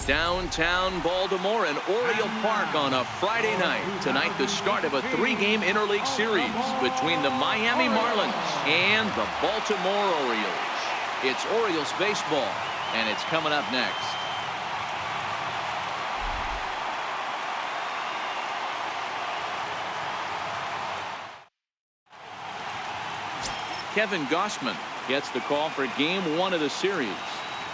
Downtown Baltimore and Oriole Park on a Friday night. Tonight, the start of a 3-game interleague series between the Miami Marlins and the Baltimore Orioles. It's Orioles baseball, and it's coming up next. Kevin Gossman gets the call for game 1 of the series.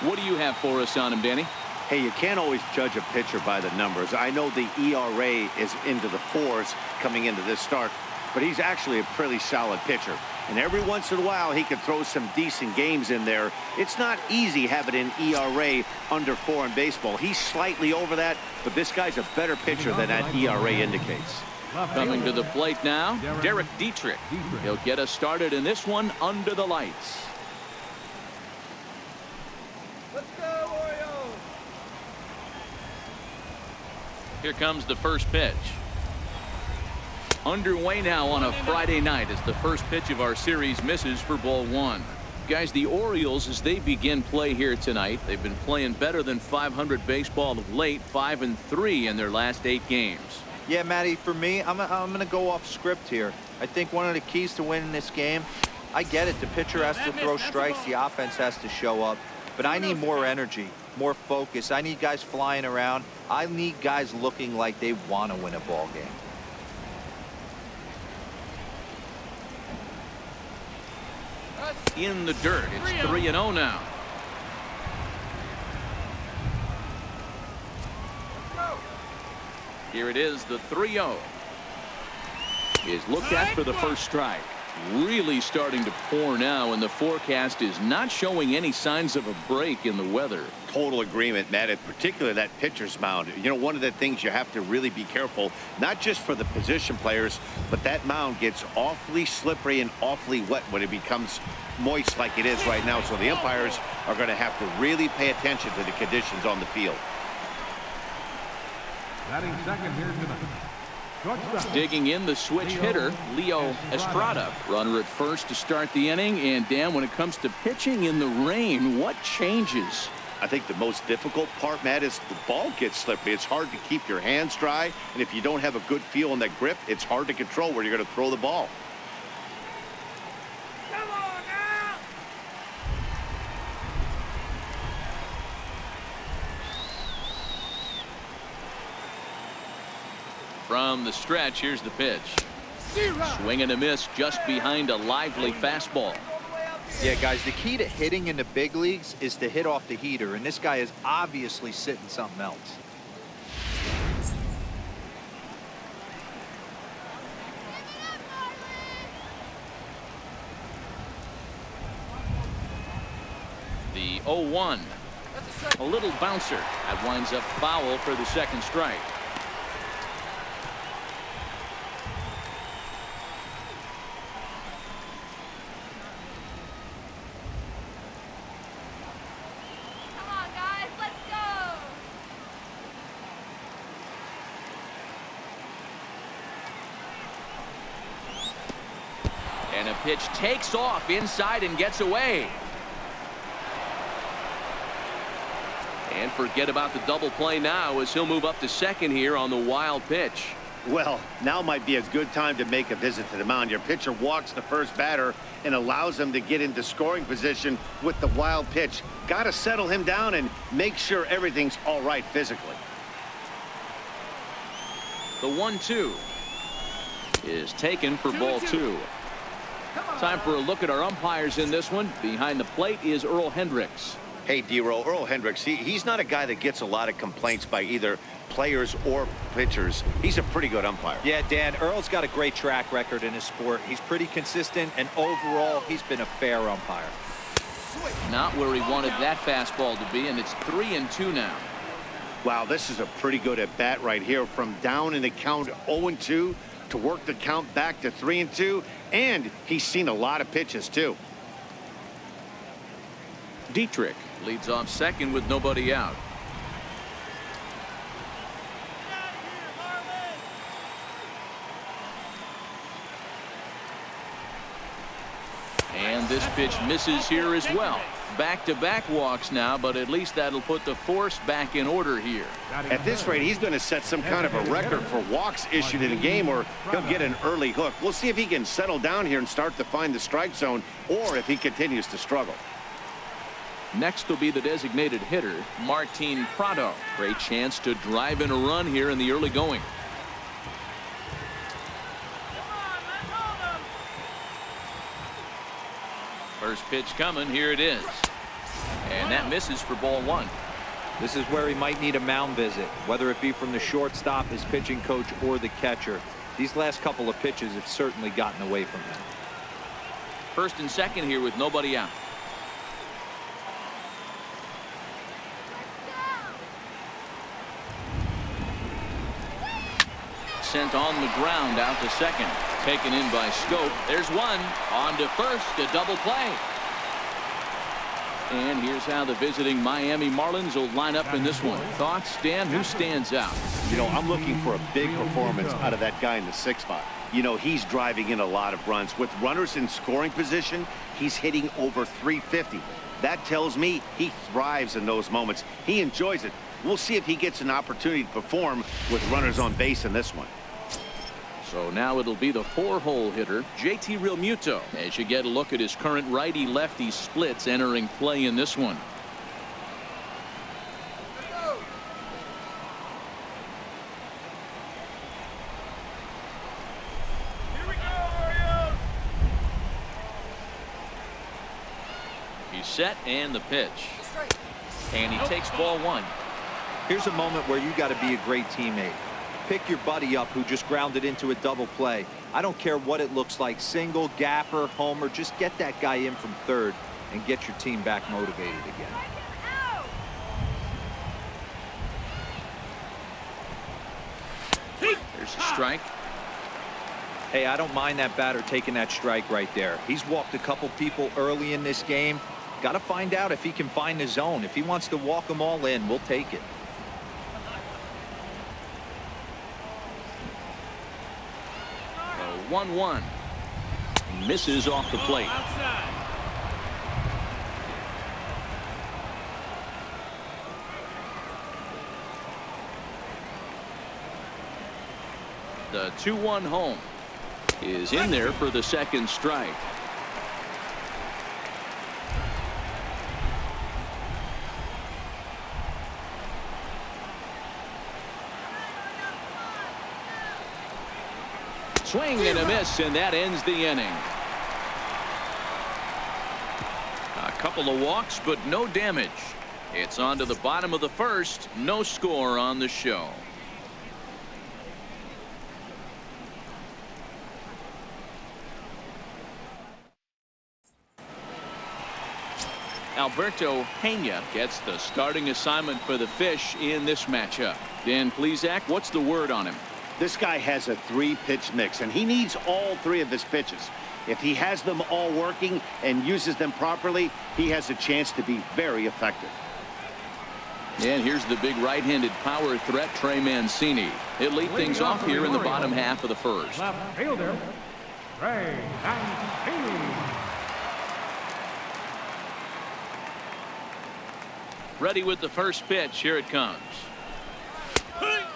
What do you have for us on him, Danny? Hey, you can't always judge a pitcher by the numbers. I know the ERA is into the 4s coming into this start, but he's actually a pretty solid pitcher. And every once in a while, he can throw some decent games in there. It's not easy having an ERA under 4 in baseball. He's slightly over that, but this guy's a better pitcher than that ERA indicates. Coming to the plate now, Derek Dietrich. He'll get us started in this one under the lights. Let's go, Orioles! Here comes the first pitch. Underway now on a Friday night as the first pitch of our series misses for ball 1. Guys, the Orioles, as they begin play here tonight, they've been playing better than .500 baseball of late, 5-3 in their last 8 games. Yeah, Matty, for me, I'm going to go off script here. I think one of the keys to winning this game, I get it, the pitcher has to throw strikes, the offense has to show up, but I need more energy, more focus. I need guys flying around. I need guys looking like they want to win a ball game. In the dirt, it's 3-0 now. Here it is, the 3-0. Is looked at for the first strike. Really starting to pour now, and the forecast is not showing any signs of a break in the weather. Total agreement, Matt, and particularly that pitcher's mound. You know, one of the things you have to really be careful, not just for the position players, but that mound gets awfully slippery and awfully wet when it becomes moist like it is right now. So the umpires are going to have to really pay attention to the conditions on the field. Batting second here tonight. Digging in, the switch hitter, Leo Estrada. Runner at first to start the inning. And Dan, when it comes to pitching in the rain, what changes? I think the most difficult part, Matt, is the ball gets slippery. It's hard to keep your hands dry, and if you don't have a good feel in that grip, it's hard to control where you're going to throw the ball. From the stretch, here's the pitch. Swing and a miss just behind a lively fastball. Yeah, guys, the key to hitting in the big leagues is to hit off the heater, and this guy is obviously sitting something else. The 0-1. A little bouncer. That winds up foul for the second strike. And a pitch takes off inside and gets away. And forget about the double play now as he'll move up to second here on the wild pitch. Well, now might be a good time to make a visit to the mound. Your pitcher walks the first batter and allows him to get into scoring position with the wild pitch. Got to settle him down and make sure everything's all right physically. The 1-2 is taken for ball 2. Time for a look at our umpires in this one. Behind the plate is Earl Hendricks. Hey, D-Roll, Earl Hendricks, he's not a guy that gets a lot of complaints by either players or pitchers. He's a pretty good umpire. Yeah, Dan, Earl's got a great track record in his sport. He's pretty consistent, and overall, he's been a fair umpire. Not where he wanted that fastball to be, and it's 3-2 now. Wow, this is a pretty good at-bat right here. From down in the count 0-2 to work the count back to 3-2, and he's seen a lot of pitches, too. Dietrich leads off second with nobody out. And this pitch misses here as well. Back-to-back walks now, but at least that'll put the force back in order here. At this rate, he's going to set some kind of a record for walks issued in a game, or he'll get an early hook. We'll see if he can settle down here and start to find the strike zone, or if he continues to struggle. Next will be the designated hitter, Martin Prado. Great chance to drive in a run here in the early going. First pitch coming. Here it is. And that misses for ball one. This is where he might need a mound visit, whether it be from the shortstop, his pitching coach, or the catcher. These last couple of pitches have certainly gotten away from him. First and second here with nobody out. Sent on the ground out to second. Taken in by Scope. There's one. On to first. A double play. And here's how the visiting Miami Marlins will line up in this one. Thoughts, Dan? Who stands out? You know, I'm looking for a big performance out of that guy in the 6th spot. You know, he's driving in a lot of runs. With runners in scoring position, he's hitting over 350. That tells me he thrives in those moments. He enjoys it. We'll see if he gets an opportunity to perform with runners on base in this one. So now it'll be the 4-hole hitter, JT Realmuto, as you get a look at his current righty-lefty splits entering play in this one. Here we go, Orioles! He's set and the pitch. And he takes ball one. Here's a moment where you got to be a great teammate. Pick your buddy up who just grounded into a double play. I don't care what it looks like, single, gapper, homer, just get that guy in from third and get your team back motivated again. There's a strike. Hey, I don't mind that batter taking that strike right there. He's walked a couple people early in this game. Got to find out if he can find the zone. If he wants to walk them all in, we'll take it. 1-1. Misses off the plate. The 2-1 home is in there for the second strike. Swing and a miss, and that ends the inning. A couple of walks, but no damage. It's on to the bottom of the first. No score on the show. Alberto Pena gets the starting assignment for the Fish in this matchup. Dan Plesac, what's the word on him? This guy has a 3-pitch mix, and he needs all 3 of his pitches. If he has them all working and uses them properly, he has a chance to be very effective. And here's the big right-handed power threat, Trey Mancini. He'll lead things off here in the bottom half of the first. Left fielder, Trey Mancini. Ready with the first pitch. Here it comes.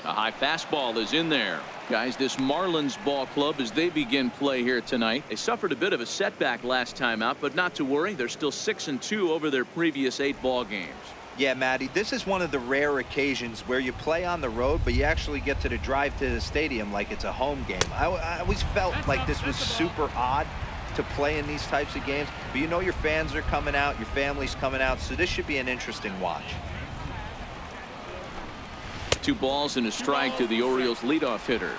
A high fastball is in there. Guys, this Marlins ball club, as they begin play here tonight, they suffered a bit of a setback last time out, but not to worry. They're still 6-2 over their previous 8 ball games. Yeah, Matty, this is one of the rare occasions where you play on the road, but you actually get to drive to the stadium like it's a home game. I always felt like this was super odd to play in these types of games, but you know your fans are coming out, your family's coming out, so this should be an interesting watch. 2 balls and a strike to the Orioles leadoff hitter.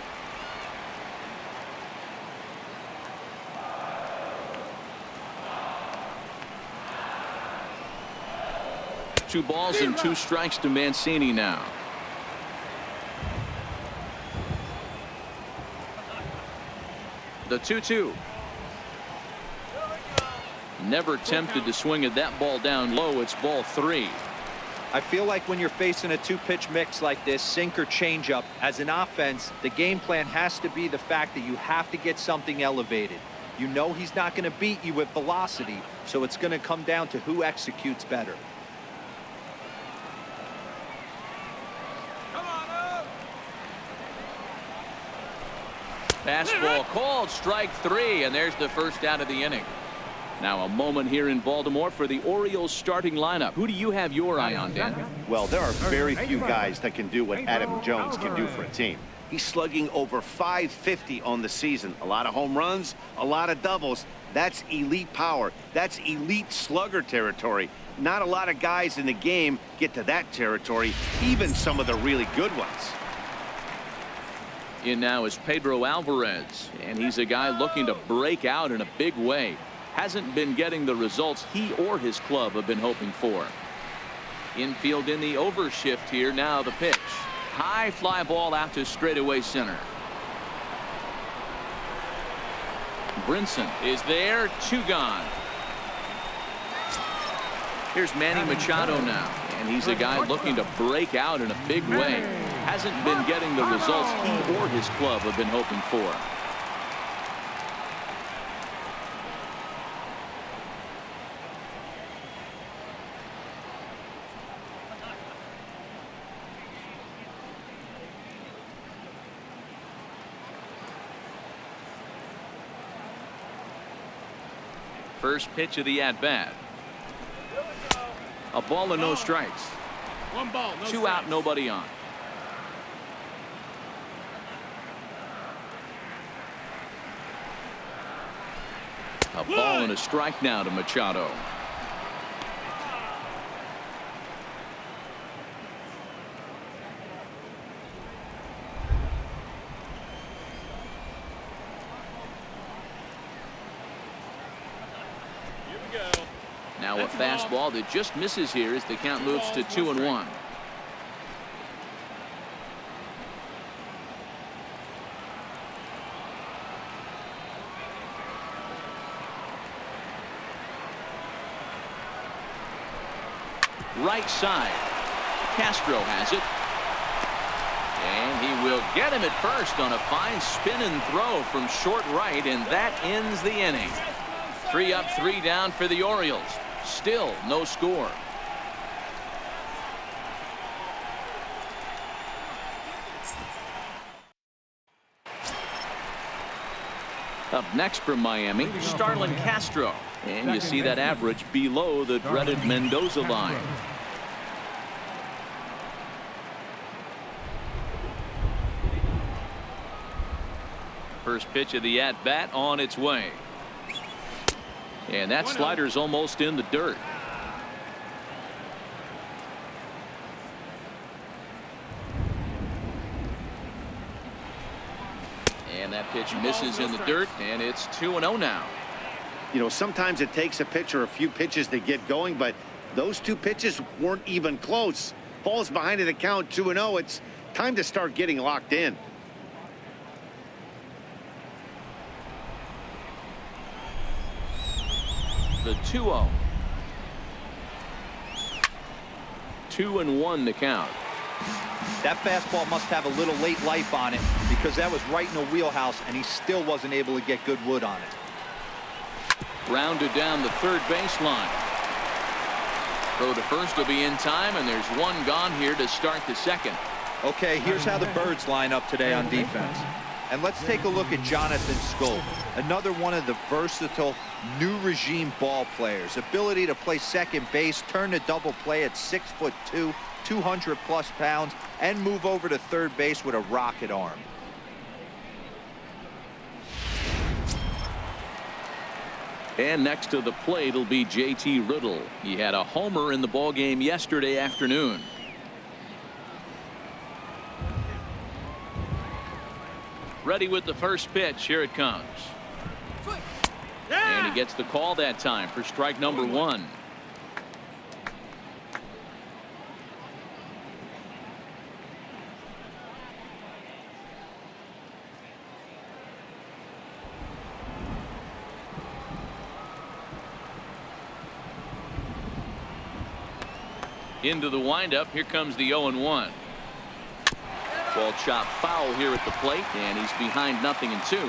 Two balls and 2 strikes to Mancini now. The 2-2. Never tempted to swing at that ball down low. It's ball 3. I feel like when you're facing a 2-pitch mix like this, sink or changeup, as an offense, the game plan has to be the fact that you have to get something elevated. You know he's not going to beat you with velocity, so it's going to come down to who executes better. Come on up. Fastball called, strike 3, and there's the first out of the inning. Now a moment here in Baltimore for the Orioles starting lineup. Who do you have your eye on, Dan? Well, there are very few guys that can do what Adam Jones can do for a team. He's slugging over .550 on the season. A lot of home runs, a lot of doubles. That's elite power. That's elite slugger territory. Not a lot of guys in the game get to that territory, even some of the really good ones. In now is Pedro Alvarez, and he's a guy looking to break out in a big way. Hasn't been getting the results he or his club have been hoping for. Infield in the overshift here. Now the pitch. High fly ball out to straightaway center. Brinson is there. 2 gone. Here's Manny Machado now, and he's a guy looking to break out in a big way. Hasn't been getting the results he or his club have been hoping for. First pitch of the at-bat. A ball and no strikes. 1 ball, no 2 out, nobody on. A ball and a strike now to Machado. Now a fastball that just misses here as the count moves to 2-1. Right side. Castro has it. And he will get him at first on a fine spin and throw from short right, and that ends the inning. 3 up, 3 down for the Orioles. Still no score. Up next from Miami, Starlin Castro. And you see that average below the dreaded Mendoza line. First pitch of the at-bat on its way. And that slider's almost in the dirt. And that pitch misses in the dirt, and it's 2-0 now. You know, sometimes it takes a pitcher a few pitches to get going, but those 2 pitches weren't even close. Falls behind in the count, 2-0. It's time to start getting locked in. The 2-0. 2-1 the count. That fastball must have a little late life on it because that was right in the wheelhouse, and he still wasn't able to get good wood on it. Rounded down the third baseline. Throw to first will be in time, and there's 1 gone here to start the second. Okay, here's how the Birds line up today on defense. And let's take a look at Jonathan Schoop, another one of the versatile new regime ball players. Ability to play second base, turn to double play at 6'2", 200+ pounds, and move over to third base with a rocket arm. And next to the plate will be JT Riddle. He had a homer in the ballgame yesterday afternoon. Ready with the first pitch. Here it comes. And he gets the call that time for strike number 1. Into the windup. Here comes the 0-1. Ball chopped foul here at the plate, and he's behind 0-2.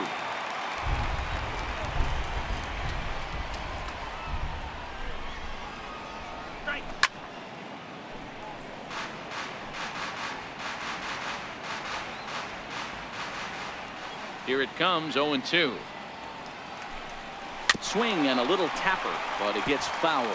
Here it comes, 0-2. Swing and a little tapper, but it gets fouled.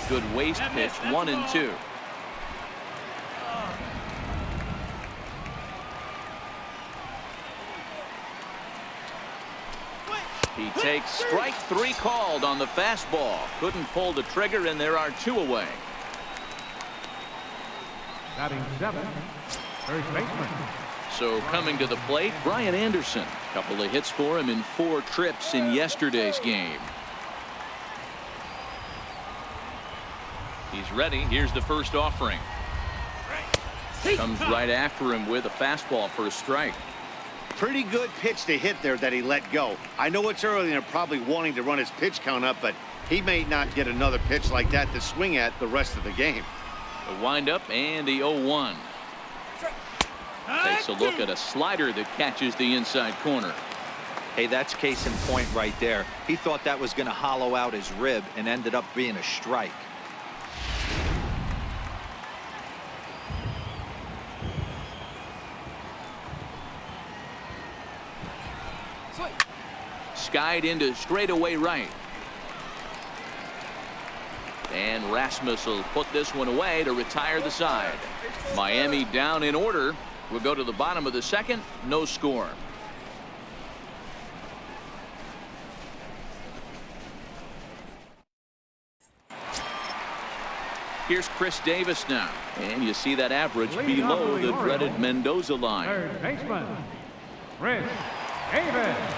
Good waste pitch, 1-2. He takes strike 3 called on the fastball. Couldn't pull the trigger, and there are 2 away. Batting 7, first baseman. So coming to the plate, Brian Anderson. Couple of hits for him in 4 trips in yesterday's game. He's ready. Here's the first offering. Comes right after him with a fastball for a strike. Pretty good pitch to hit there that he let go. I know it's early and they're probably wanting to run his pitch count up, but he may not get another pitch like that to swing at the rest of the game. The windup and the 0-1. Takes a look at a slider that catches the inside corner. Hey, that's case in point right there. He thought that was going to hollow out his rib and ended up being a strike. Skied into straightaway right. And Rasmus will put this one away to retire the side. Miami down in order. We'll go to the bottom of the second. No score. Here's Chris Davis now. And you see that average below the dreaded Mendoza line. Third baseman, Chris Davis.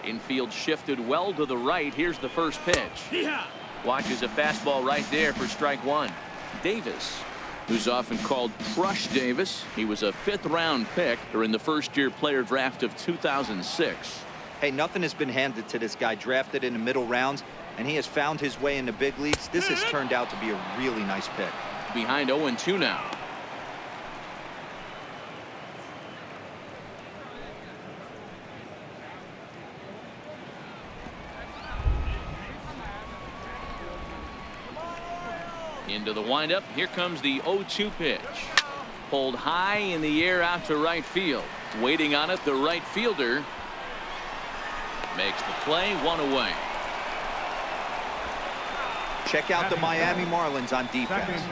Infield shifted well to the right. Here's the first pitch. Watches a fastball right there for strike 1. Davis, who's often called Crush Davis. He was a 5th-round pick during the first-year player draft of 2006. Hey, nothing has been handed to this guy. Drafted in the middle rounds, and he has found his way in the big leagues. This has turned out to be a really nice pick. Behind 0-2 now. Into the windup. Here comes the 0-2 pitch. Pulled high in the air out to right field. Waiting on it, the right fielder makes the play, 1 away. Check out the Miami Marlins on defense.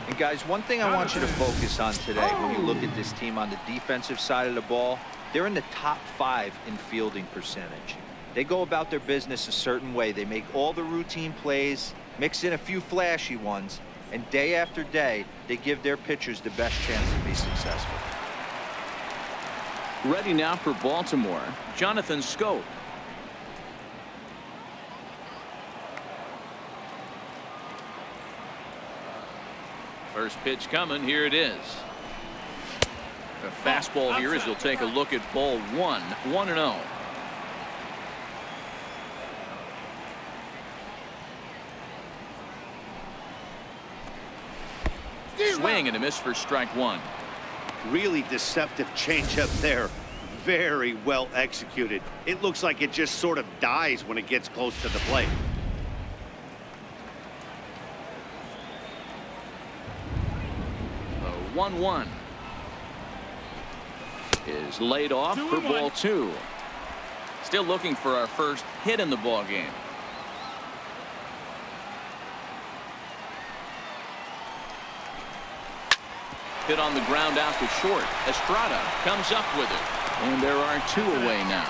And guys, one thing I want you to focus on today when you look at this team on the defensive side of the ball, they're in the top 5 in fielding percentage. They go about their business a certain way. They make all the routine plays, mix in a few flashy ones, and day after day, they give their pitchers the best chance to be successful. Ready now for Baltimore, Jonathan Scope. First pitch coming. Here it is. A fastball here as you'll take a look at ball 1. 1-0. Swing and a miss for strike 1. Really deceptive changeup there. Very well executed. It looks like it just sort of dies when it gets close to the plate. The 1-1 is laid off for ball 2. Still looking for our first hit in the ball game. Hit on the ground out to short. Estrada comes up with it. And there are 2 away now.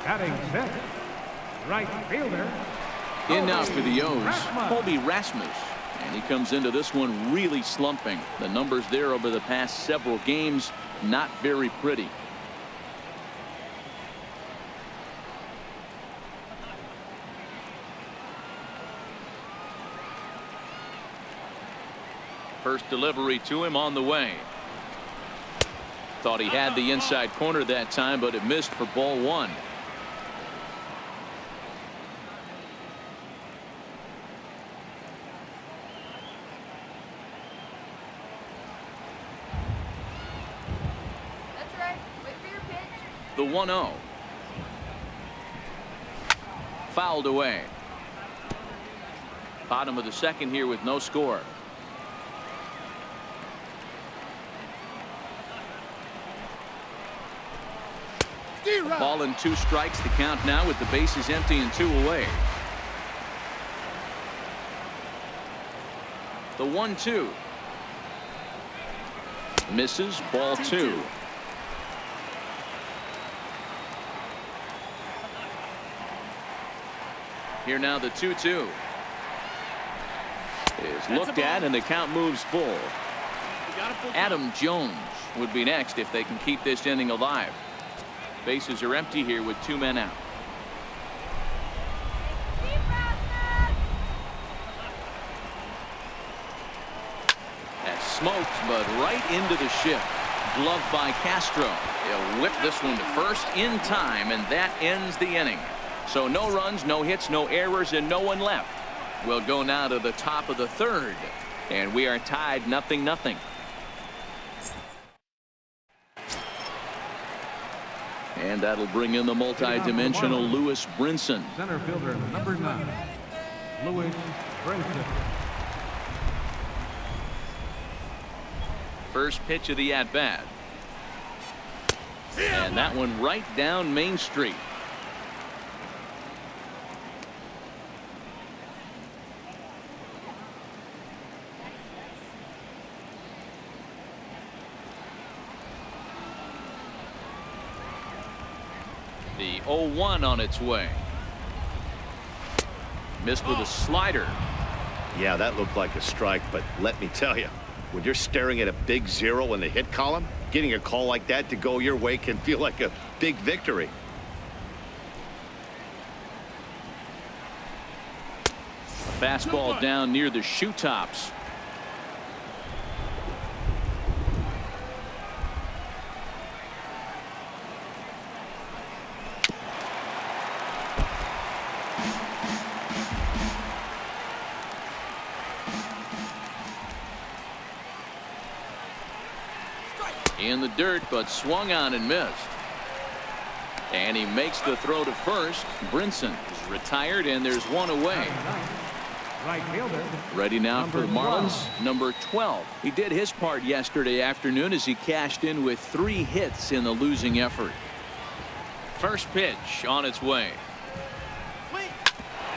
Batting 6, right fielder. In now for the O's, Colby Rasmus. And he comes into this one really slumping. The numbers there over the past several games, not very pretty. First delivery to him on the way. Thought he had the inside corner that time, but it missed for ball 1. The 1-0. Fouled away. Bottom of the second here with no score. Ball and 2 strikes. The count now with the bases empty and 2 away. The 1-2. Misses. Ball 2. Here now the 2-2. Is looked at and the count moves full. Adam Jones would be next if they can keep this inning alive. Bases are empty here with 2 men out. That smoked, but right into the shift. Gloved by Castro. He'll whip this one to first in time, and that ends the inning. So no runs, no hits, no errors, and no one left. We'll go now to the top of the 3rd, and we are tied 0-0. And that'll bring in the multi-dimensional Lewis Brinson. Center fielder number 9, Lewis Brinson. First pitch of the at-bat. And that one right down Main Street. The 0-1 on its way. Missed with a slider. Yeah, that looked like a strike, but let me tell you, when you're staring at a big 0 in the hit column, getting a call like that to go your way can feel like a big victory. A fastball down near the shoe tops. In the dirt, but swung on and missed. And he makes the throw to first. Brinson is retired, and there's 1 away. Right fielder. Ready now Number for the Marlins. 12. Number 12. He did his part yesterday afternoon as he cashed in with 3 hits in the losing effort. First pitch on its way.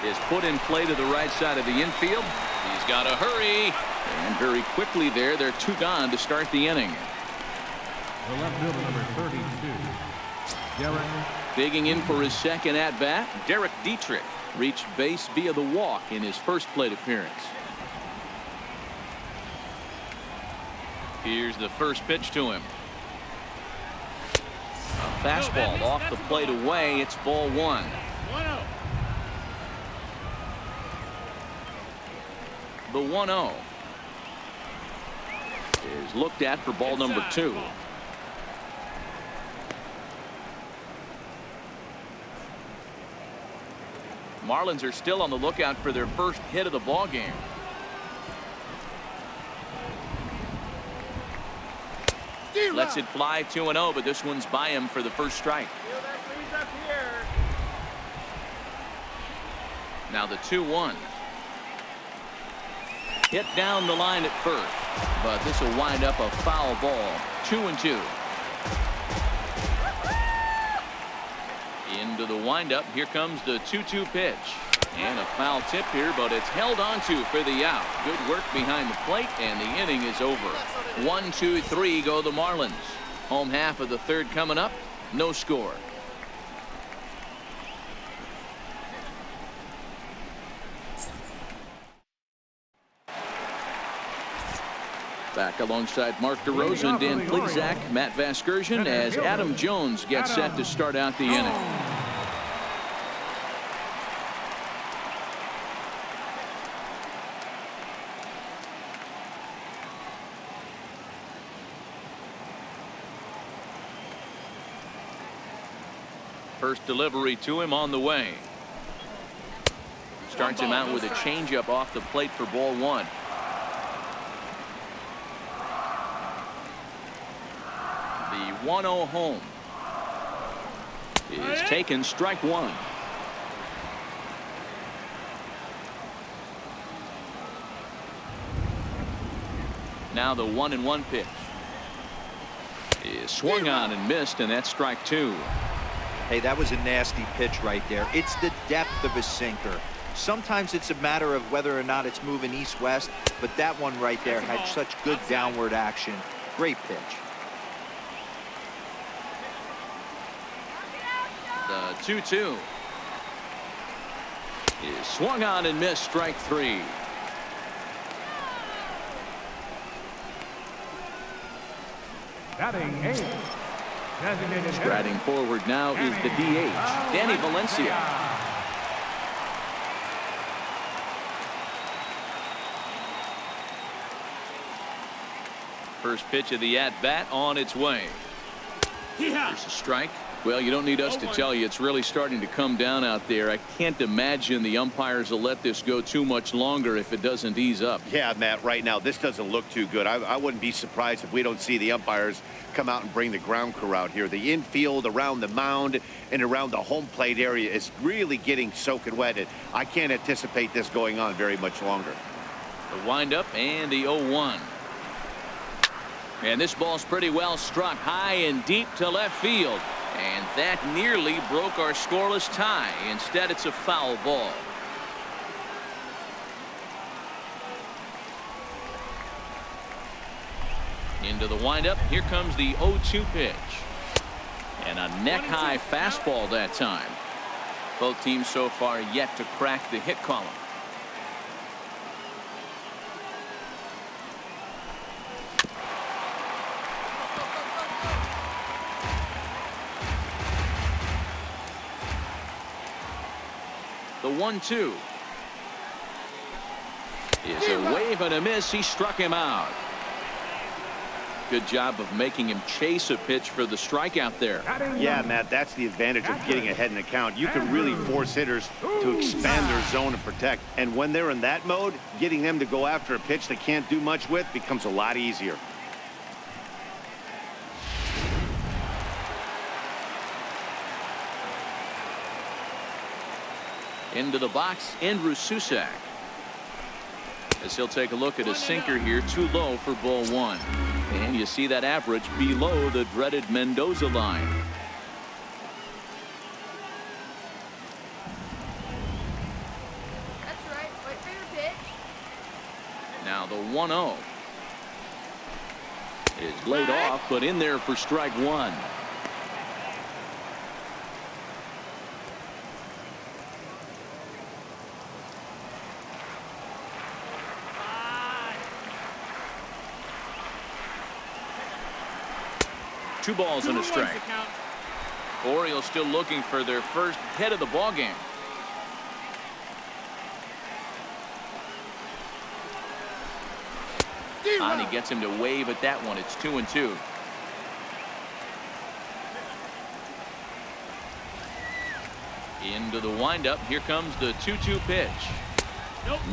Is put in play to the right side of the infield. He's got to hurry. And very quickly there, they're 2 gone to start the inning. The left fielder number 32, Derek. Digging in for his second at-bat, Derek Dietrich reached base via the walk in his first plate appearance. Here's the first pitch to him. A fastball off the plate away. It's ball 1. The 1-0 is looked at for ball number 2. Marlins are still on the lookout for their first hit of the ball game. Lets it fly 2-0, but this one's by him for the first strike. Now the 2-1. Hit down the line at first, but this will wind up a foul ball. 2-2. Into the windup. Here comes the 2-2 pitch. And a foul tip here, but it's held onto for the out. Good work behind the plate, and the inning is over. 1, 2, 3 go the Marlins. Home half of the 3rd coming up. No score. Back alongside Mark DeRosa, Dan Plesac, Matt Vasgersian as Adam Jones gets set to start out the inning. First delivery to him on the way. Starts him out with a changeup off the plate for ball 1. The 1-0 home. is taken, strike one. Now the 1-1 pitch is swung on and missed, and that's strike two. Hey, that was a nasty pitch right there. It's the depth of a sinker. Sometimes it's a matter of whether or not it's moving east-west, but that one right there had such good downward action. Great pitch. The 2-2 is swung on and missed, strike three. Batting eighth. Designated hitter. Striding forward now is the DH, Danny Valencia. First pitch of the at-bat on its way. Here's a strike. Well, you don't need us to tell you it's really starting to come down out there. I can't imagine the umpires will let this go too much longer if it doesn't ease up. Yeah, Matt, right now this doesn't look too good. I wouldn't be surprised if we don't see the umpires come out and bring the ground crew out here. The infield around the mound and around the home plate area is really getting soaking wet. And I can't anticipate this going on very much longer. The windup and the 0-1. And this ball's pretty well struck high and deep to left field. And that nearly broke our scoreless tie. Instead, it's a foul ball. Into the windup. Here comes the 0-2 pitch. And a neck-high fastball that time. Both teams so far yet to crack the hit column. The 1-2 is a wave and a miss. He struck him out. Good job of making him chase a pitch for the strikeout there. Yeah, Matt, that's the advantage of getting ahead in the count. You can really force hitters to expand their zone and protect. And when they're in that mode, getting them to go after a pitch they can't do much with becomes a lot easier. Into the box, Andrew Susac. As he'll take a look at a sinker here, too low for ball one. And you see that average below the dreaded Mendoza line. That's right. Wait for your pitch. Now the 1-0 is laid off, but in there for strike one. Two balls and a strike. Orioles still looking for their first hit of the ball game. And he gets him to wave at that one. It's 2-2. Into the windup. Here comes the 2-2 pitch.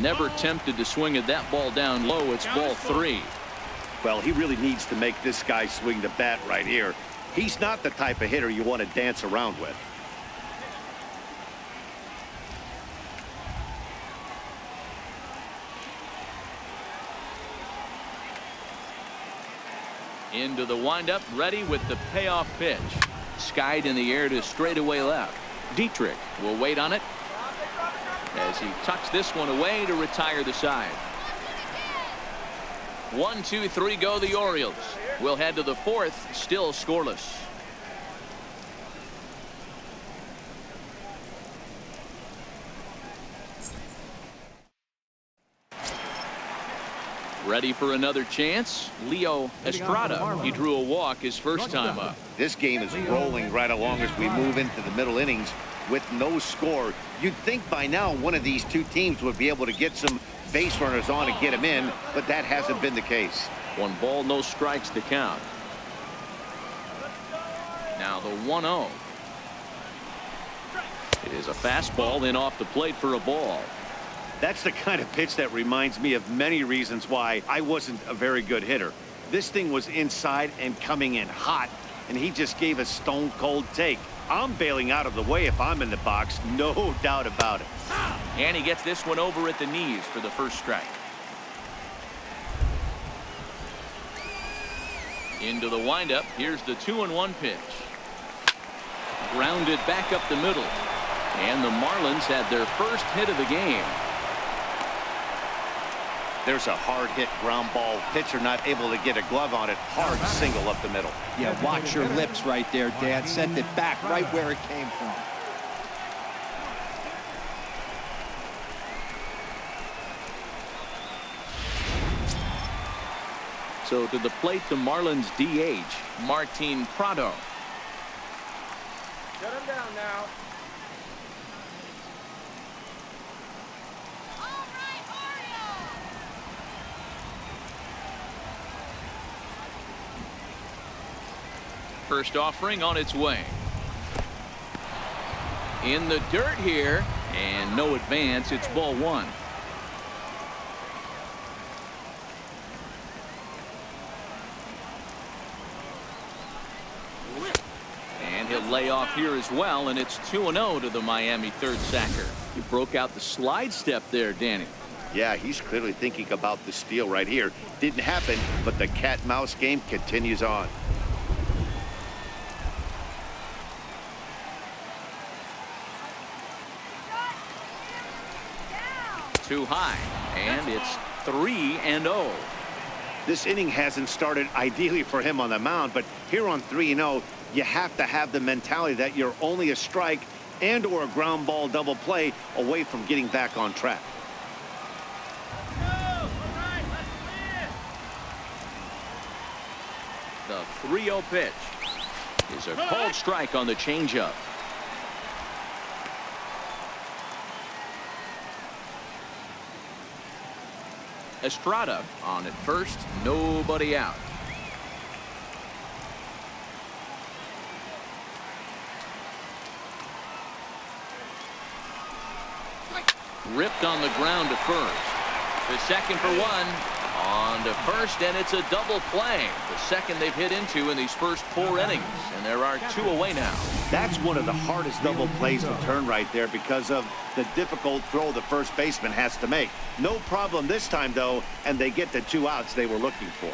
Never tempted to swing at that ball down low. It's ball three. Well, he really needs to make this guy swing the bat right here. He's not the type of hitter you want to dance around with. Into the windup, ready with the payoff pitch. Skied in the air to straightaway left. Dietrich will wait on it as he tucks this one away to retire the side. 1, 2, 3 go the Orioles. We'll head to the fourth, still scoreless. Ready for another chance? Leo Estrada. He drew a walk his first time up. This game is rolling right along as we move into the middle innings with no score. You'd think by now one of these two teams would be able to get some base runners on and get them in, but that hasn't been the case. 1 ball, no strikes to count. Now the 1-0. It is a fastball in off the plate for a ball. That's the kind of pitch that reminds me of many reasons why I wasn't a very good hitter. This thing was inside and coming in hot, and he just gave a stone cold take. I'm bailing out of the way if I'm in the box, no doubt about it. And he gets this one over at the knees for the first strike. Into the windup. Here's the 2-1 pitch. Grounded back up the middle. And the Marlins had their first hit of the game. There's a hard hit ground ball. Pitcher not able to get a glove on it. Hard single up the middle. Yeah, watch your lips right there, Dad. Sent it back right where it came from. So to the plate, the Marlins DH, Martin Prado. Shut him down now. First offering on its way. In the dirt here, and no advance. It's ball one. And he'll lay off here as well, and it's 2-0 to the Miami third sacker. He broke out the slide step there, Danny. Yeah, he's clearly thinking about the steal right here. Didn't happen, but the cat-mouse game continues on. Too high, and it's 3-0. This inning hasn't started ideally for him on the mound, but here on 3-0, you have to have the mentality that you're only a strike and or a ground ball double play away from getting back on track. The 3-0 pitch is a called strike on the changeup. Estrada on at first, nobody out. Ripped on the ground to first. The second for one. On to first, and it's a double play. The second they've hit into in these first 4 innings, and there are 2 away now. That's one of the hardest double plays to turn right there because of the difficult throw the first baseman has to make. No problem this time, though, and they get the 2 outs they were looking for.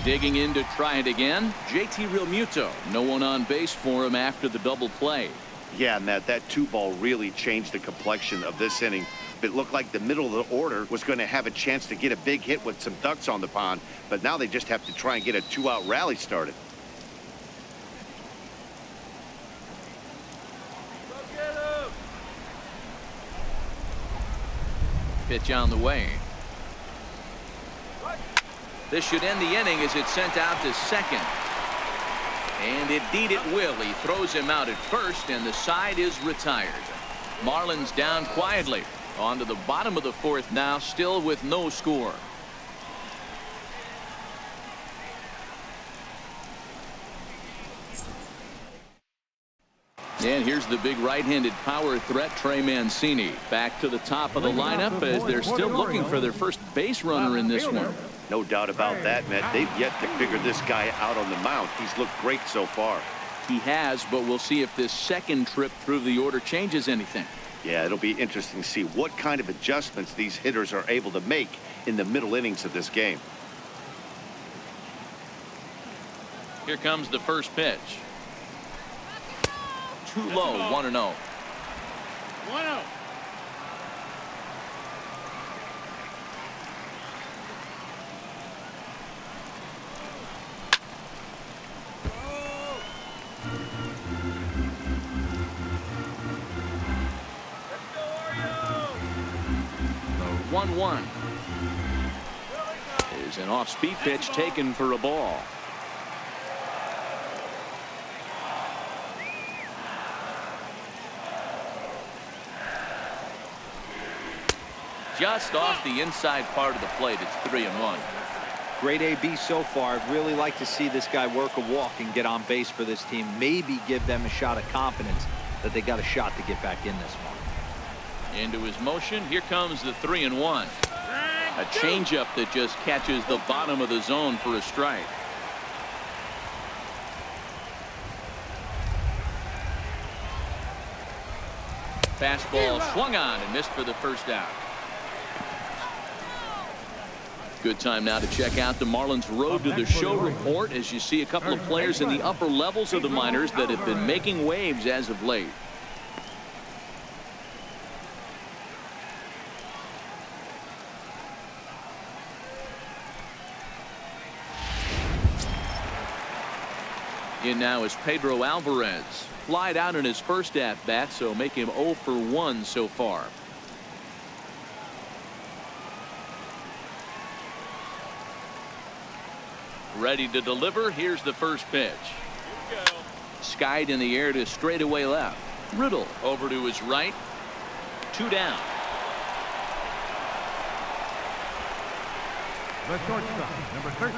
Digging in to try it again, JT Realmuto. No one on base for him after the double play. Yeah, Matt, that 2-ball really changed the complexion of this inning. It looked like the middle of the order was going to have a chance to get a big hit with some ducks on the pond, but now they just have to try and get a 2-out rally started. Go get him. Pitch on the way. This should end the inning as it's sent out to second. And indeed it will. He throws him out at first, and the side is retired. Marlins down quietly. On to the bottom of the 4th now, still with no score. And here's the big right-handed power threat, Trey Mancini. Back to the top of the lineup as they're still looking for their first base runner in this one. No doubt about that, Matt. They've yet to figure this guy out on the mound. He's looked great so far. He has, but we'll see if this second trip through the order changes anything. Yeah, it'll be interesting to see what kind of adjustments these hitters are able to make in the middle innings of this game. Here comes the first pitch. Too low, 1-0. 1-0. The 1-1 is an off-speed pitch taken for a ball. Just off the inside part of the plate. It's 3-1. Great AB so far. I'd really like to see this guy work a walk and get on base for this team. Maybe give them a shot of confidence that they got a shot to get back in this one. Into his motion. Here comes the 3-1. A changeup that just catches the bottom of the zone for a strike. Fastball swung on and missed for the first out. Good time now to check out the Marlins Road to the Show report as you see a couple of players in the upper levels of the minors that have been making waves as of late. In now is Pedro Alvarez. Flied out in his first at-bat, so make him 0 for 1 so far. Ready to deliver. Here's the first pitch. Here we go. Skied in the air to straightaway left. Riddle over to his right. 2 down. The shortstop, number 13,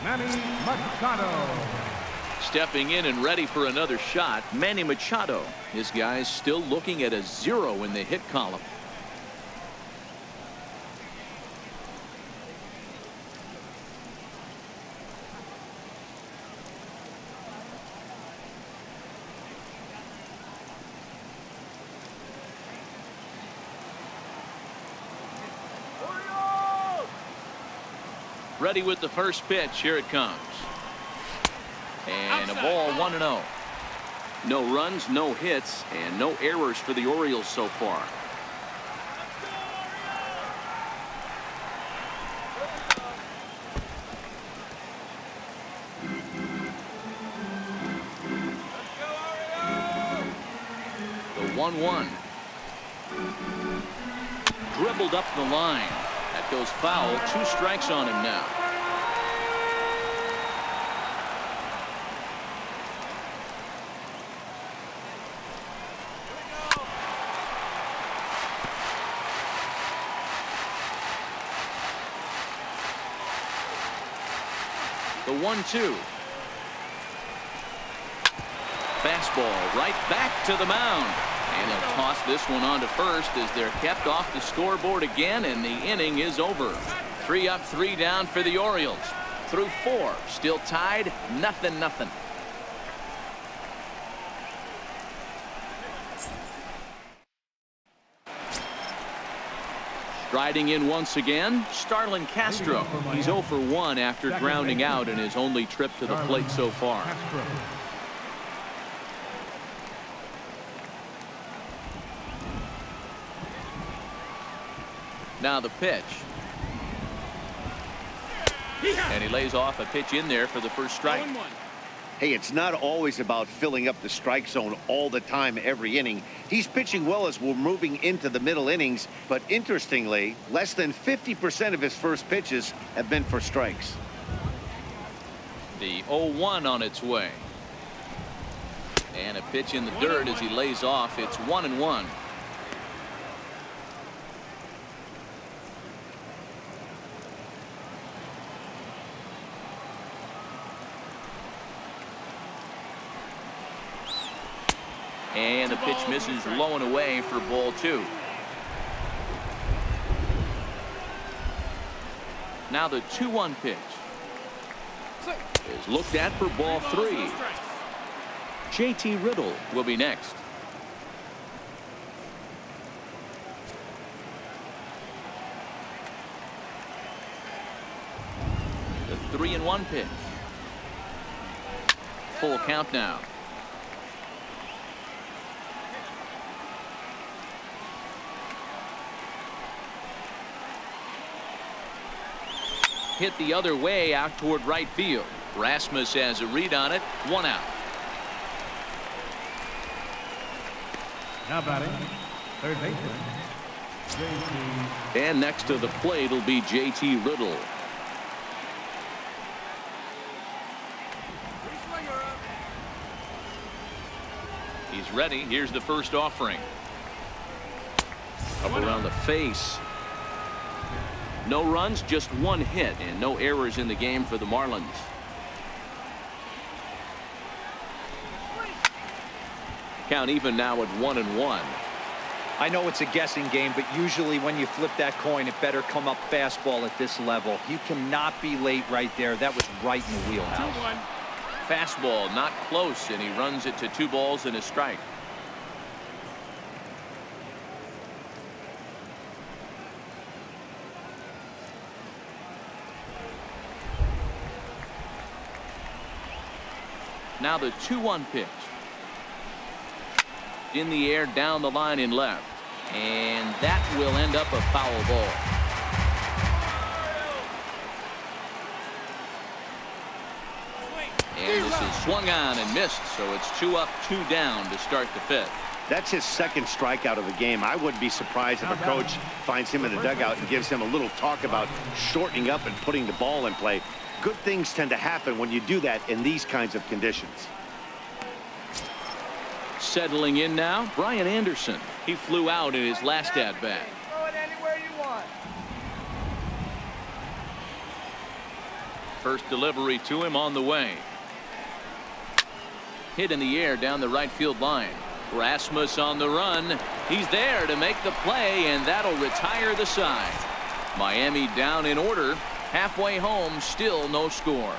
Manny Machado. Stepping in and ready for another shot, Manny Machado. This guy's still looking at a 0 in the hit column. Ready with the first pitch. Here it comes. And a ball 1-0. No runs, no hits, and no errors for the Orioles so far. The 1-1. Dribbled up the line. That goes foul. 2 strikes on him now. The 1-2. Fastball right back to the mound. And they'll toss this one on to first as they're kept off the scoreboard again, and the inning is over. 3 up, 3 down for the Orioles. Through 4, still tied, 0-0. Striding in once again, Starlin Castro. He's 0 for 1 after grounding out in his only trip to the plate so far. Now the pitch. And he lays off a pitch in there for the first strike. Hey, it's not always about filling up the strike zone all the time every inning. He's pitching well as we're moving into the middle innings, but interestingly, less than 50% of his first pitches have been for strikes. The 0-1 on its way. And a pitch in the dirt as he lays off. It's 1-1. And the pitch misses low and away for ball 2. Now the 2-1 pitch is looked at for ball 3. JT Riddle will be next. The 3-1 pitch. Full count now. Hit the other way out toward right field. Rasmus has a read on it. 1 out. Now batting, third baseman, JT. And next to the plate will be JT Riddle. He's ready. Here's the first offering. Up around the face. No runs, just 1 hit, and no errors in the game for the Marlins. Count even now at 1-1. I know it's a guessing game, but usually when you flip that coin, it better come up fastball at this level. You cannot be late right there. That was right in the wheelhouse. 2-1. Fastball not close, and he runs it to 2 balls and a strike. Now the 2-1 pitch. In the air, down the line in left. And that will end up a foul ball. And this is swung on and missed, so it's 2 up, 2 down to start the 5th. That's his second strikeout of the game. I wouldn't be surprised if a coach finds him in the dugout and gives him a little talk about shortening up and putting the ball in play. Good things tend to happen when you do that in these kinds of conditions. Settling in now, Brian Anderson. He flew out in his last at-bat. Throw it anywhere you want. First delivery to him on the way. Hit in the air down the right field line. Rasmus on the run. He's there to make the play, and that'll retire the side. Miami down in order. Halfway home, still no score.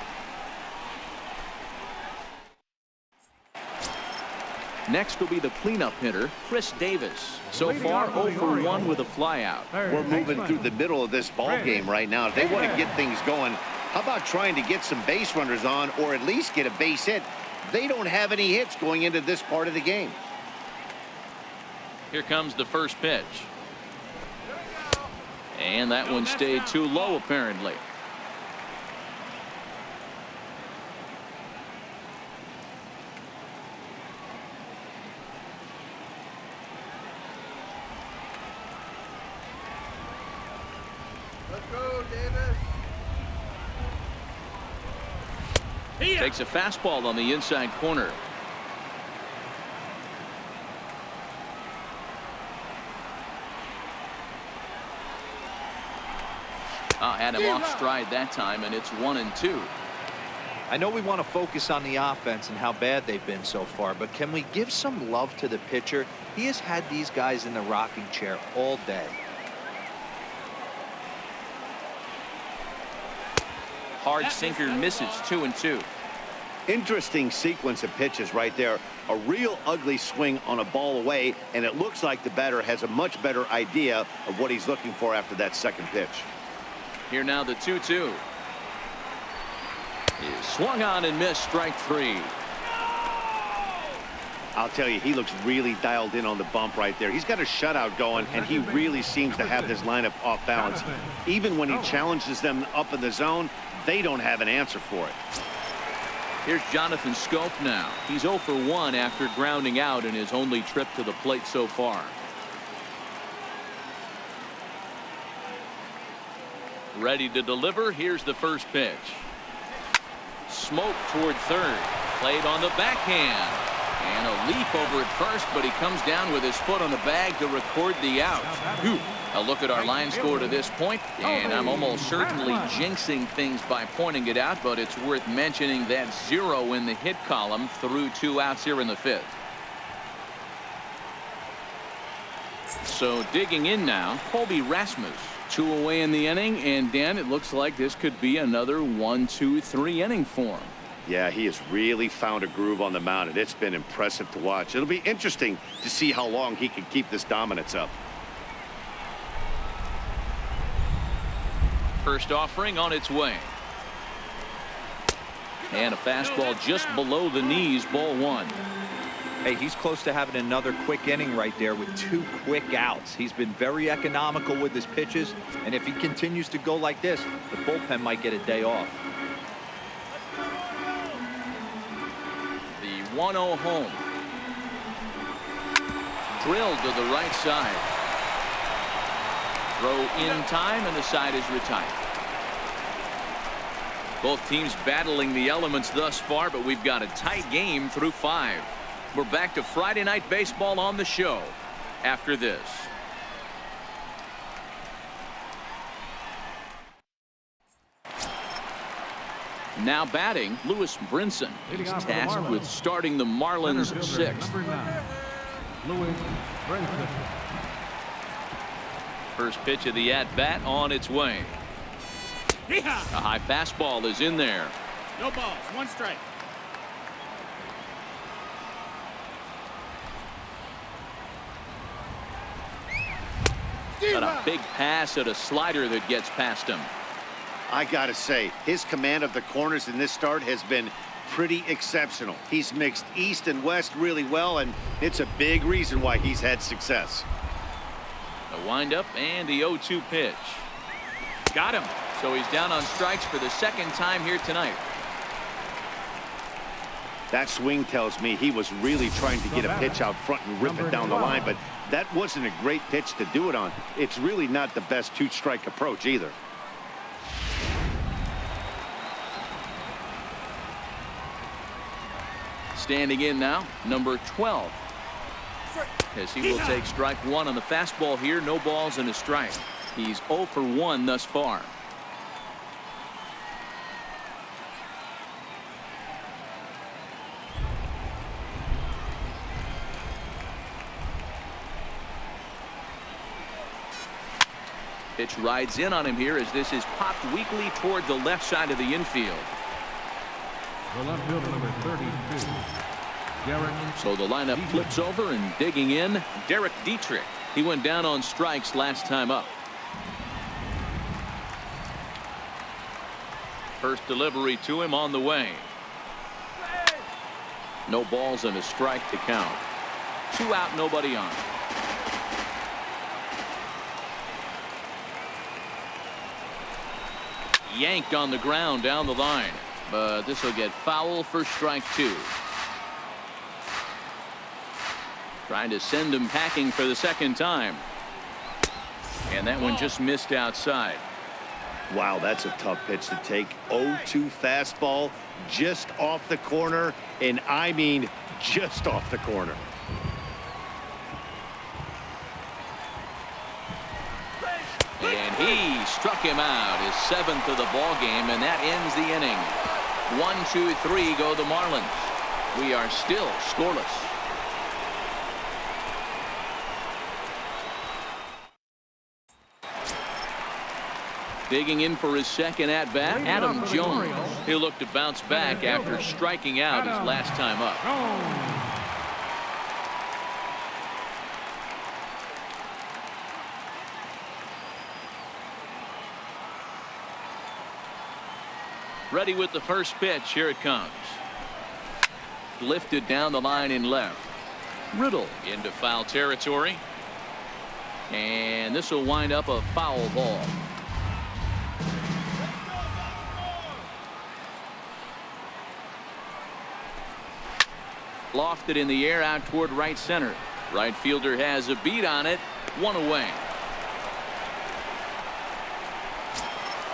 Next will be the cleanup hitter, Chris Davis. So far, 0 for 1 with a flyout. We're moving through the middle of this ball game right now. If they want to get things going, how about trying to get some base runners on or at least get a base hit? They don't have any hits going into this part of the game. Here comes the first pitch. And that one stayed too low, apparently. Let's go, Davis. Takes a fastball on the inside corner. Had him off stride that time, and it's 1-2. I know we want to focus on the offense and how bad they've been so far, but can we give some love to the pitcher? He has had these guys in the rocking chair all day. Hard sinker misses, 2-2. Interesting sequence of pitches right there. A real ugly swing on a ball away, and it looks like the batter has a much better idea of what he's looking for after that second pitch. Here now the 2-2. Is swung on and missed, strike 3. I'll tell you, he looks really dialed in on the bump right there. He's got a shutout going, and he really seems to have this lineup off balance. Even when he challenges them up in the zone, they don't have an answer for it. Here's Jonathan Scope now. He's 0 for 1 after grounding out in his only trip to the plate so far. Ready to deliver. Here's the first pitch. Smoke toward third. Played on the backhand. And a leap over at first, but he comes down with his foot on the bag to record the out. A look at our line score to this point, and I'm almost certainly jinxing things by pointing it out, but it's worth mentioning that 0 in the hit column through 2 outs here in the 5th. So digging in now, Colby Rasmus. 2 away in the inning, and Dan, it looks like this could be another 1-2-3 inning for him. Yeah, he has really found a groove on the mound, and it's been impressive to watch. It'll be interesting to see how long he can keep this dominance up. First offering on its way. And a fastball just below the knees, ball 1. Hey, he's close to having another quick inning right there with 2 quick outs. He's been very economical with his pitches, and if he continues to go like this, the bullpen might get a day off. The 1-0 home. Drilled to the right side. Throw in time, and the side is retired. Both teams battling the elements thus far, but we've got a tight game through 5. We're back to Friday Night Baseball on the show after this. Now batting, Lewis Brinson. He's tasked with starting the Marlins 6th. Lewis Brinson. First pitch of the at-bat on its way. A high fastball is in there. No balls, 1 strike. Got a big pass at a slider that gets past him. I gotta say, his command of the corners in this start has been pretty exceptional. He's mixed East and West really well, and it's a big reason why he's had success. A windup and the 0-2 pitch. Got him. So he's down on strikes for the second time here tonight. That swing tells me he was really trying to get a pitch out front and rip it down the line, but that wasn't a great pitch to do it on. It's really not the best two-strike approach either. Standing in now, number 12. As he will take strike one on the fastball here. No balls and a strike. He's 0 for 1 thus far. Pitch rides in on him here as this is popped weakly toward the left side of the infield. The left fielder, number 32. Derek. So the lineup flips over, and digging in, Derek Dietrich. He went down on strikes last time up. First delivery to him on the way. No balls and a strike to count. 2 out, nobody on. Yanked on the ground down the line, but this will get foul for strike 2. Trying to send him packing for the second time. And that one just missed outside. Wow, that's a tough pitch to take. 0-2 fastball just off the corner, and I mean just off the corner. And he struck him out, his 7th of the ball game, and that ends the inning. 1-2-3 go the Marlins. We are still scoreless. Digging in for his second at bat, Adam Jones. He'll look to bounce back after striking out his last time up. Ready with the first pitch. Here it comes. Lifted down the line in left. Riddle into foul territory. And this will wind up a foul ball. Lofted in the air out toward right center. Right fielder has a beat on it. 1 away.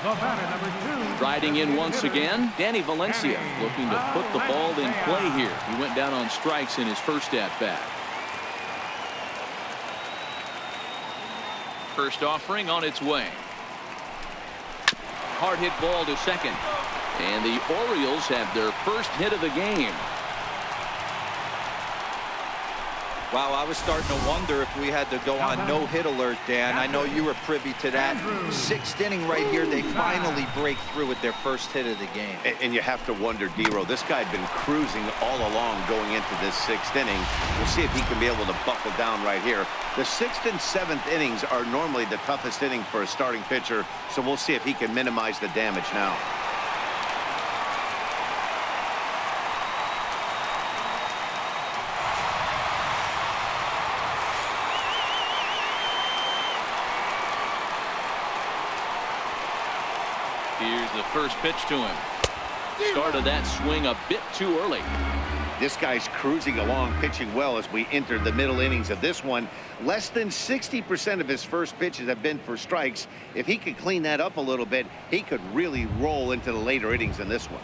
The batter, number 2. Riding in once again, Danny Valencia looking to put the ball in play here. He went down on strikes in his first at bat. First offering on its way. Hard hit ball to second. And the Orioles have their first hit of the game. Wow, I was starting to wonder if we had to go on no-hit alert, Dan. I know you were privy to that. 6th inning right here, they finally break through with their first hit of the game. And you have to wonder, D-Row, this guy had been cruising all along going into this 6th inning. We'll see if he can be able to buckle down right here. The 6th and 7th innings are normally the toughest inning for a starting pitcher, so we'll see if he can minimize the damage now. Here's the first pitch to him. Started that swing a bit too early. This guy's cruising along, pitching well as we enter the middle innings of this one. Less than 60% of his first pitches have been for strikes. If he could clean that up a little bit, he could really roll into the later innings in this one.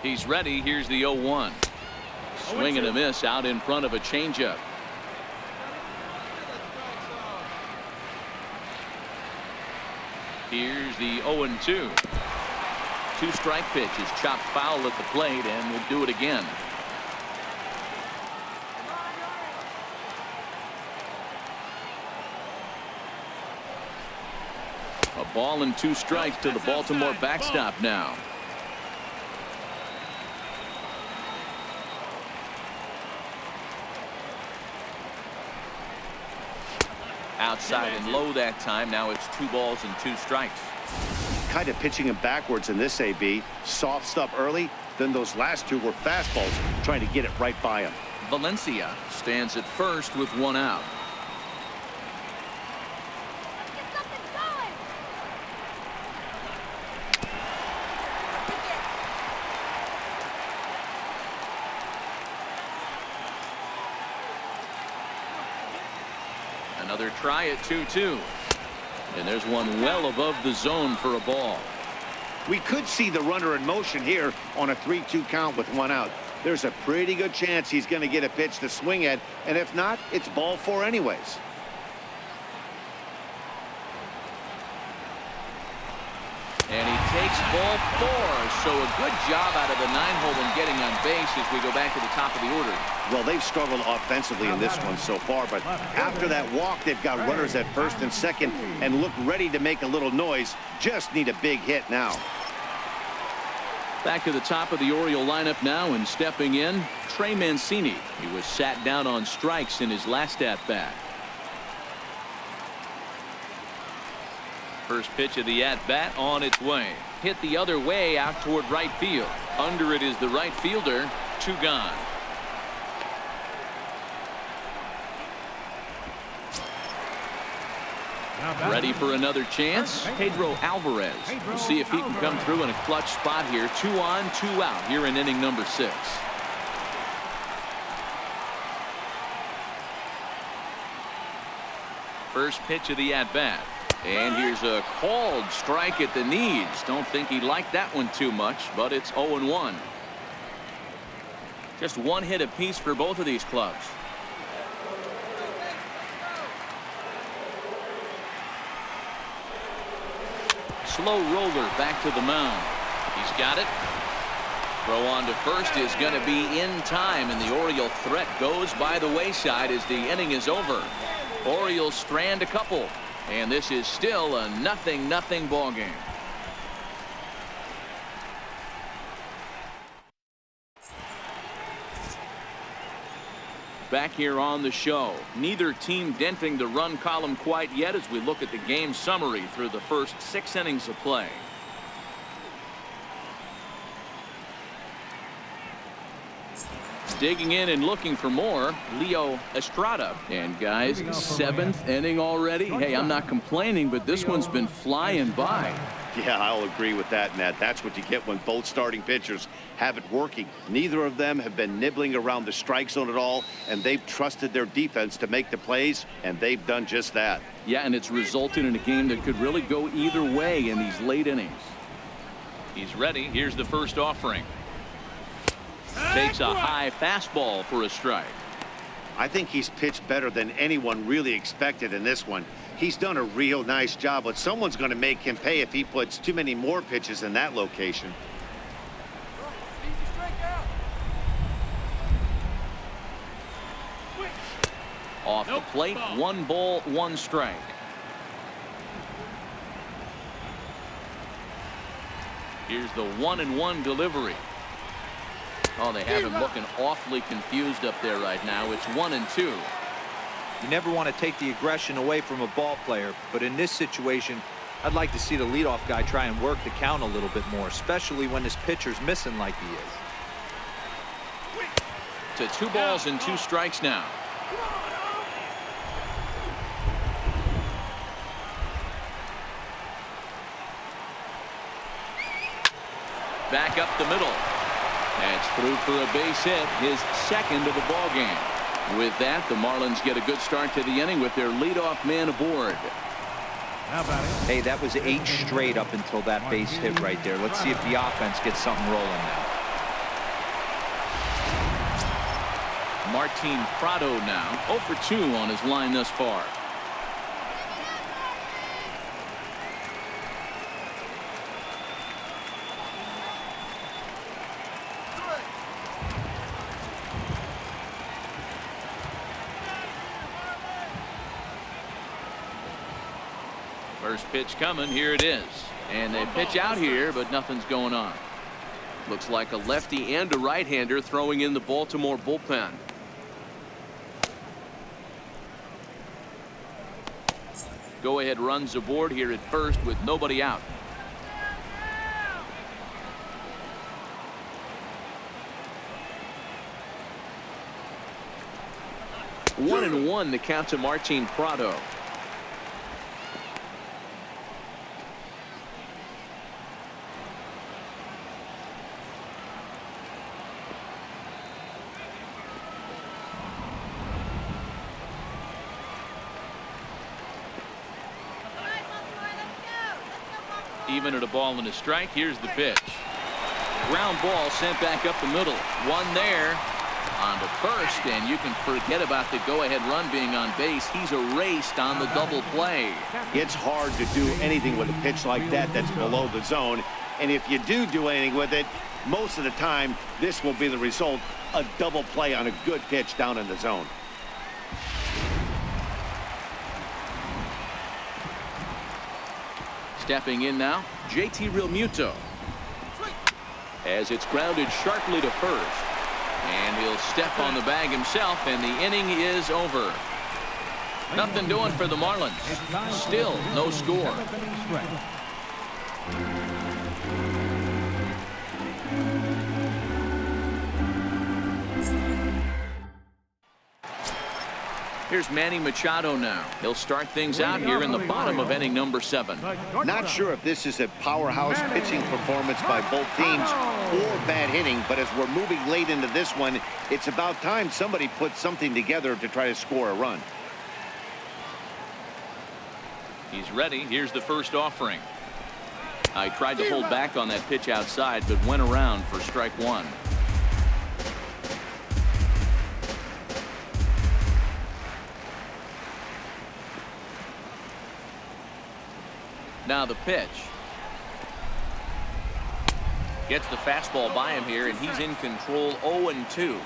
He's ready. Here's the 0-1. Swing and a miss out in front of a changeup. Here's the 0-2. 2-strike pitch is chopped foul at the plate, and will do it again. A ball and 2 strikes to the Baltimore backstop now. Outside and low that time. Now it's 2 balls and 2 strikes. kind of pitching him backwards in this AB. Soft stuff early, then those last two were fastballs, trying to get it right by him. Valencia stands at first with one out. Another try at 2-2. And there's one well above the zone for a ball. We could see the runner in motion here on a 3-2 count with one out. There's a pretty good chance he's going to get a pitch to swing at, and if not, it's ball four anyways. And he takes ball four. So a good job out of the 9-hole in getting on base as we go back to the top of the order. Well, they've struggled offensively in this one so far, but after that walk, they've got runners at first and second and look ready to make a little noise. Just need a big hit now. Back to the top of the Oriole lineup now, and stepping in, Trey Mancini. He was sat down on strikes in his last at-bat. First pitch of the at-bat on its way. Hit the other way out toward right field. Under it is the right fielder. Two gone. Ready for another chance. Pedro Alvarez. We'll see if he can come through in a clutch spot here. 2 on, 2 out here in inning number 6. First pitch of the at-bat. And here's a called strike at the knees. Don't think he liked that one too much, but it's 0-1. Just one hit apiece for both of these clubs. Slow roller back to the mound. He's got it. Throw on to first is going to be in time, and the Oriole threat goes by the wayside as the inning is over. Orioles strand a couple, and this is still a 0-0 ball game. Back here on the show, neither team denting the run column quite yet as we look at the game summary through the first 6 innings of play. Digging in and looking for more, Leo Estrada. And guys, 7th inning already. Hey, I'm not complaining, but this one's been flying by. Yeah, I'll agree with that, Ned. That's what you get when both starting pitchers have it working. Neither of them have been nibbling around the strike zone at all, and they've trusted their defense to make the plays, and they've done just that. Yeah, and it's resulted in a game that could really go either way in these late innings. He's ready. Here's the first offering. Takes a high fastball for a strike. I think he's pitched better than anyone really expected in this one. He's done a real nice job, but someone's going to make him pay if he puts too many more pitches in that location. Off the plate, 1 ball, 1 strike. Here's the 1-1 delivery. Oh, they have him looking awfully confused up there right now. It's 1-2. You never want to take the aggression away from a ball player, but in this situation, I'd like to see the leadoff guy try and work the count a little bit more, especially when his pitcher's missing like he is. To 2 balls and 2 strikes now. Back up the middle. That's through for a base hit, his 2nd of the ball game. With that, the Marlins get a good start to the inning with their leadoff man aboard. How about it? Hey, that was 8 straight up until that base hit right there. Let's see if the offense gets something rolling now. Martin Prado now 0 for 2 on his line thus far. First pitch coming. Here it is. And they pitch out here, but nothing's going on. Looks like a lefty and a right-hander throwing in the Baltimore bullpen. Go-ahead runs aboard here at first with nobody out. 1-1 the count to Martin Prado. Even at a ball and a strike. Here's the pitch. Ground ball sent back up the middle. One there on to first, and you can forget about the go-ahead run being on base. He's erased on the double play. It's hard to do anything with a pitch like that that's below the zone. And if you do anything with it, most of the time, this will be the result. A double play on a good pitch down in the zone. Stepping in now, JT Realmuto. As it's grounded sharply to first. And he'll step on the bag himself, and the inning is over. Nothing doing for the Marlins. Still no score. Here's Manny Machado now. He'll start things out here in the bottom of inning number 7. Not sure if this is a powerhouse pitching performance by both teams or bad hitting, but as we're moving late into this one, it's about time somebody puts something together to try to score a run. He's ready. Here's the first offering. I tried to hold back on that pitch outside, but went around for strike 1. Now the pitch. Gets the fastball by him here, and he's in control. 0-2.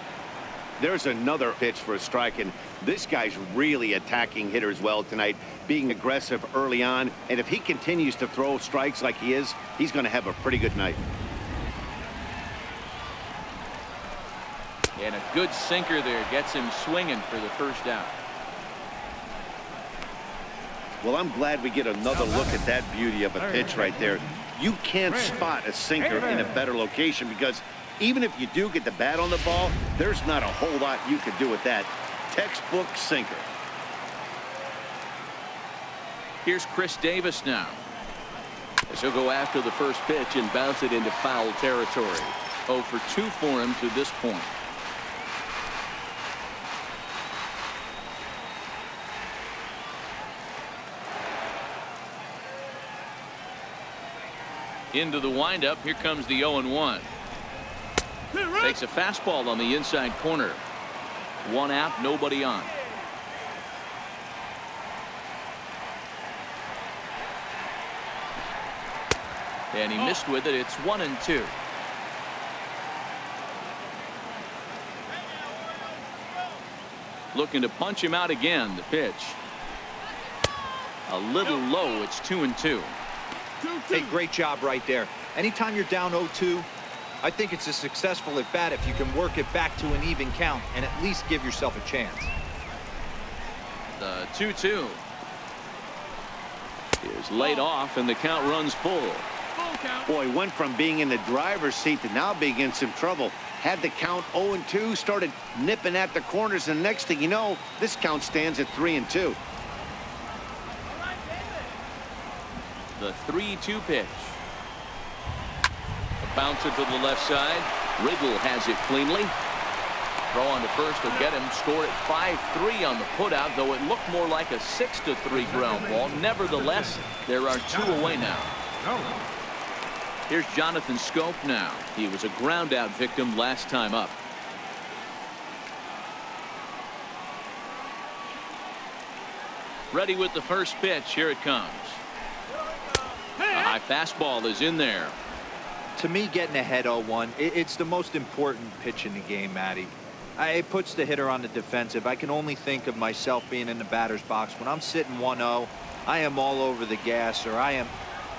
There's another pitch for a strike, and this guy's really attacking hitters well tonight, being aggressive early on. And if he continues to throw strikes like he is, he's going to have a pretty good night. And a good sinker there gets him swinging for the first out. Well, I'm glad we get another look at that beauty of a pitch right there. You can't spot a sinker in a better location, because even if you do get the bat on the ball, there's not a whole lot you can do with that. Textbook sinker. Here's Chris Davis now. As he'll go after the first pitch and bounce it into foul territory. 0 for 2 for him to this point. Into the windup. Here comes the 0-1. Takes a fastball on the inside corner. 1 out, nobody on. And he missed with it. It's 1-2. Looking to punch him out again. The pitch. A little low. It's 2-2. Hey, great job right there. Anytime you're down 0-2, I think it's a successful at bat if you can work it back to an even count and at least give yourself a chance. The 2-2 is laid off, and the count runs full. Boy, went from being in the driver's seat to now being in some trouble. Had the count 0-2, started nipping at the corners, and next thing you know, this count stands at 3-2. The 3-2 pitch. A bouncer to the left side. Riggle has it cleanly. Throw on to first will get him. Score at 5-3 on the putout, though it looked more like a 6-3 ground ball. Nevertheless, there are 2 away now. Here's Jonathan Scope now. He was a ground out victim last time up. Ready with the first pitch. Here it comes. A high fastball is in there. To me, getting ahead 0-1, it's the most important pitch in the game, Matty. It puts the hitter on the defensive. I can only think of myself being in the batter's box. When I'm sitting 1-0, I am all over the gas, or I am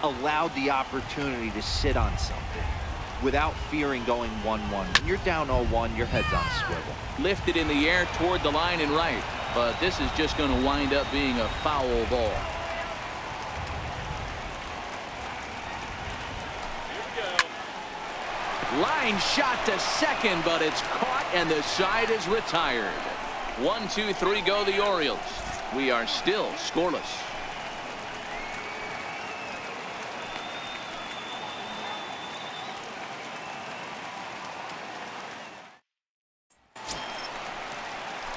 allowed the opportunity to sit on something without fearing going 1-1. When you're down 0-1, your head's on a swivel. Lifted in the air toward the line and right, but this is just going to wind up being a foul ball. Line shot to second, but it's caught and the side is retired. 1-2-3 go the Orioles. We are still scoreless.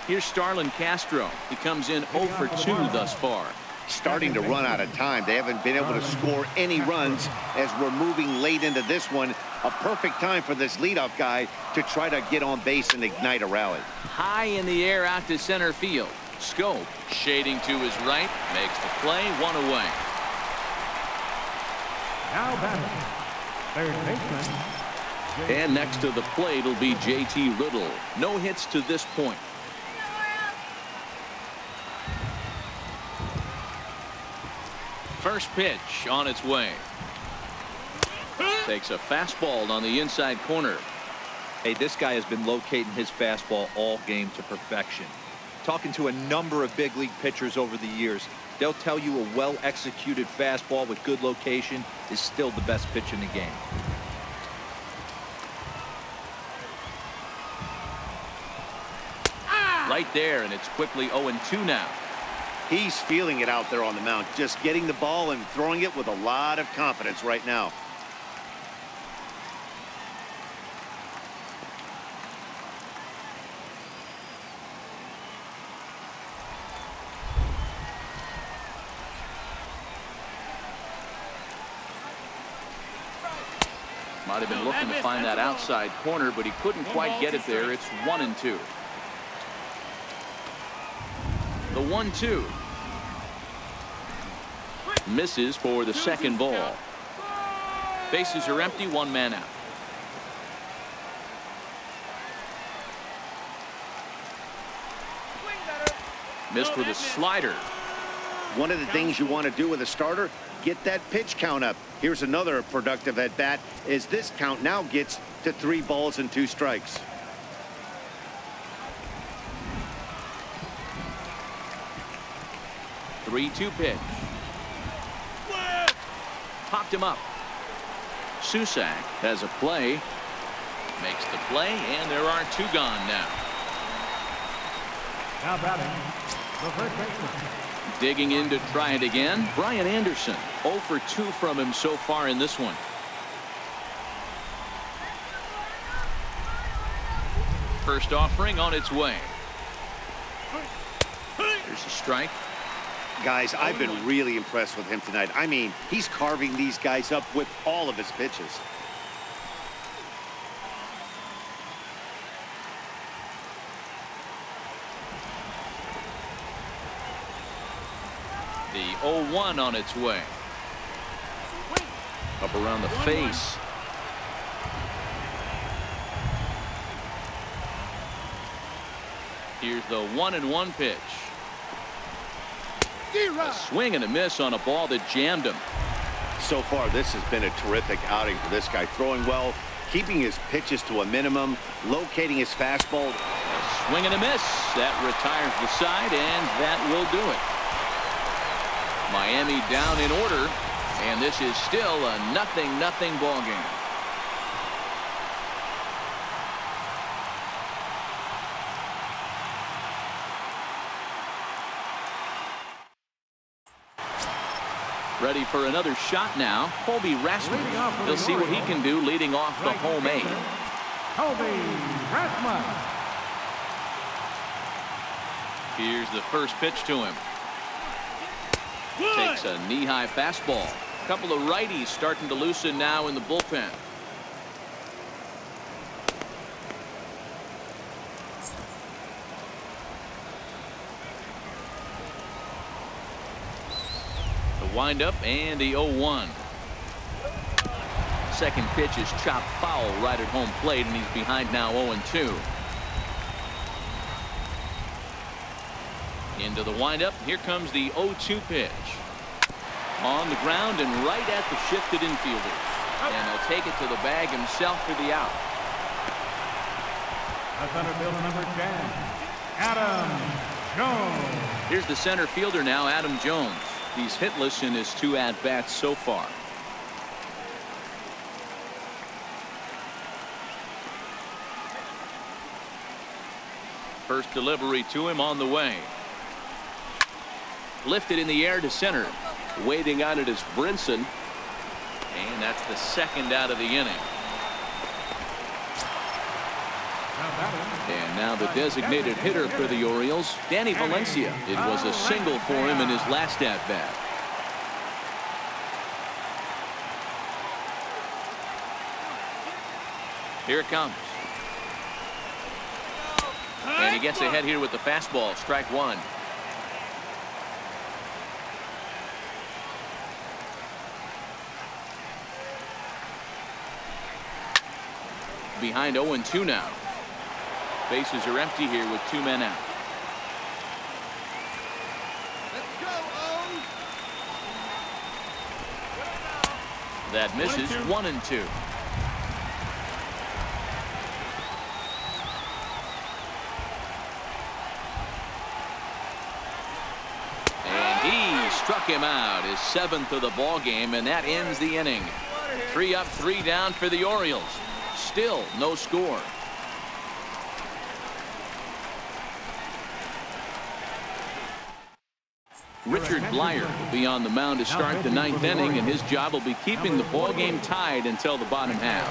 Here's Starlin Castro. He comes in 0 for 2 thus far. Starting to run out of time. They haven't been able to score any runs as we're moving late into this one. A perfect time for this leadoff guy to try to get on base and ignite a rally. High in the air out to center field. Scope shading to his right. Makes the play. 1 away. Now batting, third baseman. And next to the plate will be J.T. Riddle. No hits to this point. First pitch on its way. Takes a fastball on the inside corner. Hey, this guy has been locating his fastball all game to perfection. Talking to a number of big league pitchers over the years, they'll tell you a well-executed fastball with good location is still the best pitch in the game. Right there, and it's quickly 0-2 now. He's feeling it out there on the mound, just getting the ball and throwing it with a lot of confidence right now. Might have been looking to find that outside corner, but he couldn't quite get it there. It's 1-2. The 1-2. Misses for the second ball. Bases are empty, 1 man out. Missed with a slider. One of the things you want to do with a starter, get that pitch count up. Here's another productive at bat as this count now gets to 3 balls and 2 strikes. The 3-2 pitch. Popped him up. Susac has a play. Makes the play, and there are 2 gone now. Now batting, the first baseman. Digging in to try it again. Brian Anderson. 0 for 2 from him so far in this one. First offering on its way. There's a strike. Guys, I've been really impressed with him tonight. I mean, he's carving these guys up with all of his pitches. The 0-1 on its way. Up around the face. Here's the 1-1 pitch. A swing and a miss on a ball that jammed him. So far, this has been a terrific outing for this guy. Throwing well, keeping his pitches to a minimum, locating his fastball. A swing and a miss. That retires the side, and that will do it. Miami down in order, and this is still a 0-0 ball game. Ready for another shot now. Colby Rasmus. He'll see what he can do leading off the home 8. Colby Rasmus. Here's the first pitch to him. Takes a knee-high fastball. A couple of righties starting to loosen now in the bullpen. The windup and the 0-1. Second pitch is chopped foul right at home plate, and he's behind now 0-2. Into the windup. Here comes the 0-2 pitch. On the ground and right at the shifted infielders. And he'll take it to the bag himself for the out. The center fielder number 10, Adam Jones. Here's the center fielder now, Adam Jones. He's hitless in his 2 at-bats so far. First delivery to him on the way. Lifted in the air to center. Waiting on it is Brinson. And that's the second out of the inning. And now the designated hitter for the Orioles, Danny Valencia. It was a single for him in his last at-bat. Here it comes. And he gets ahead here with the fastball. Strike one. Behind 0-2 now. Bases are empty here with 2 men out. Let's go, O's. That misses 1-2. And he struck him out, his 7th of the ball game, and that ends the inning. 3 up, 3 down for the Orioles. Still no score. Richard Blyer will be on the mound to start the 9th inning, and his job will be keeping the ball game tied until the bottom half.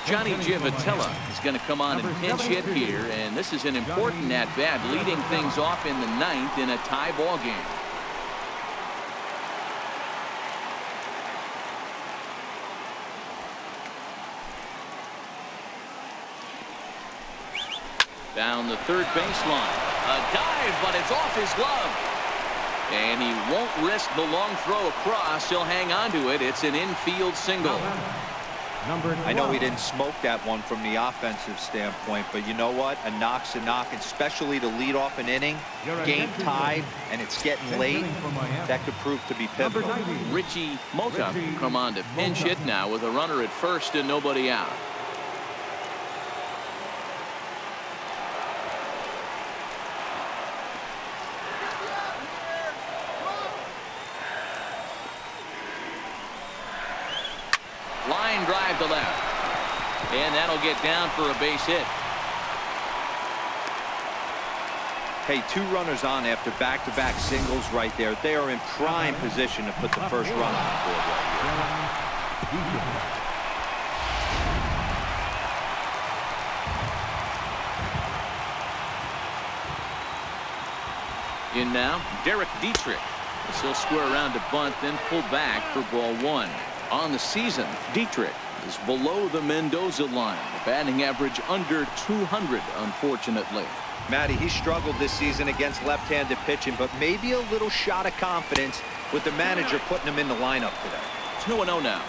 Johnny Giavotella is going to come on and pinch hit here, and this is an important at-bat, leading things off in the 9th in a tie ball game. Down the third baseline. A dive, but it's off his glove. And he won't risk the long throw across. He'll hang on to it. It's an infield single. I know he didn't smoke that one from the offensive standpoint, but you know what? A knock's a knock, especially to lead off an inning, game tied, and it's getting late. That could prove to be pivotal. Richie Mota come on to pinch hit now with a runner at first and nobody out. Line drive to left. And that'll get down for a base hit. Hey, 2 runners on after back-to-back singles right there. They are in prime position to put the first run on the board right here. In now, Derek Dietrich. He'll square around to bunt, then pull back for ball 1. On the season, Dietrich is below the Mendoza line. A batting average under 200, unfortunately. Matty, he struggled this season against left-handed pitching, but maybe a little shot of confidence with the manager putting him in the lineup today. 2-0 now.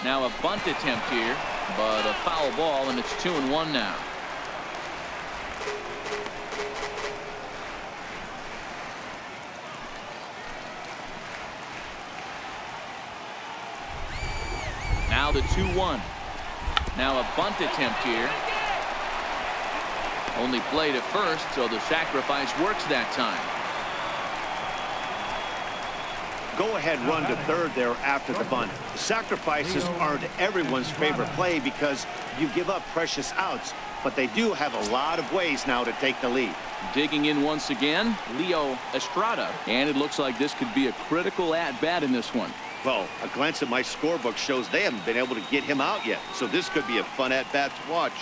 Now a bunt attempt here, but a foul ball, and it's 2-1 now. Now the 2-1. Now a bunt attempt here. Only played at first, so the sacrifice works that time. Go-ahead run to third there after the bunt. The sacrifices aren't everyone's favorite play because you give up precious outs, but they do have a lot of ways now to take the lead. Digging in once again, Leo Estrada, and it looks like this could be a critical at-bat in this one. Well, a glance at my scorebook shows they haven't been able to get him out yet, so this could be a fun at-bat to watch.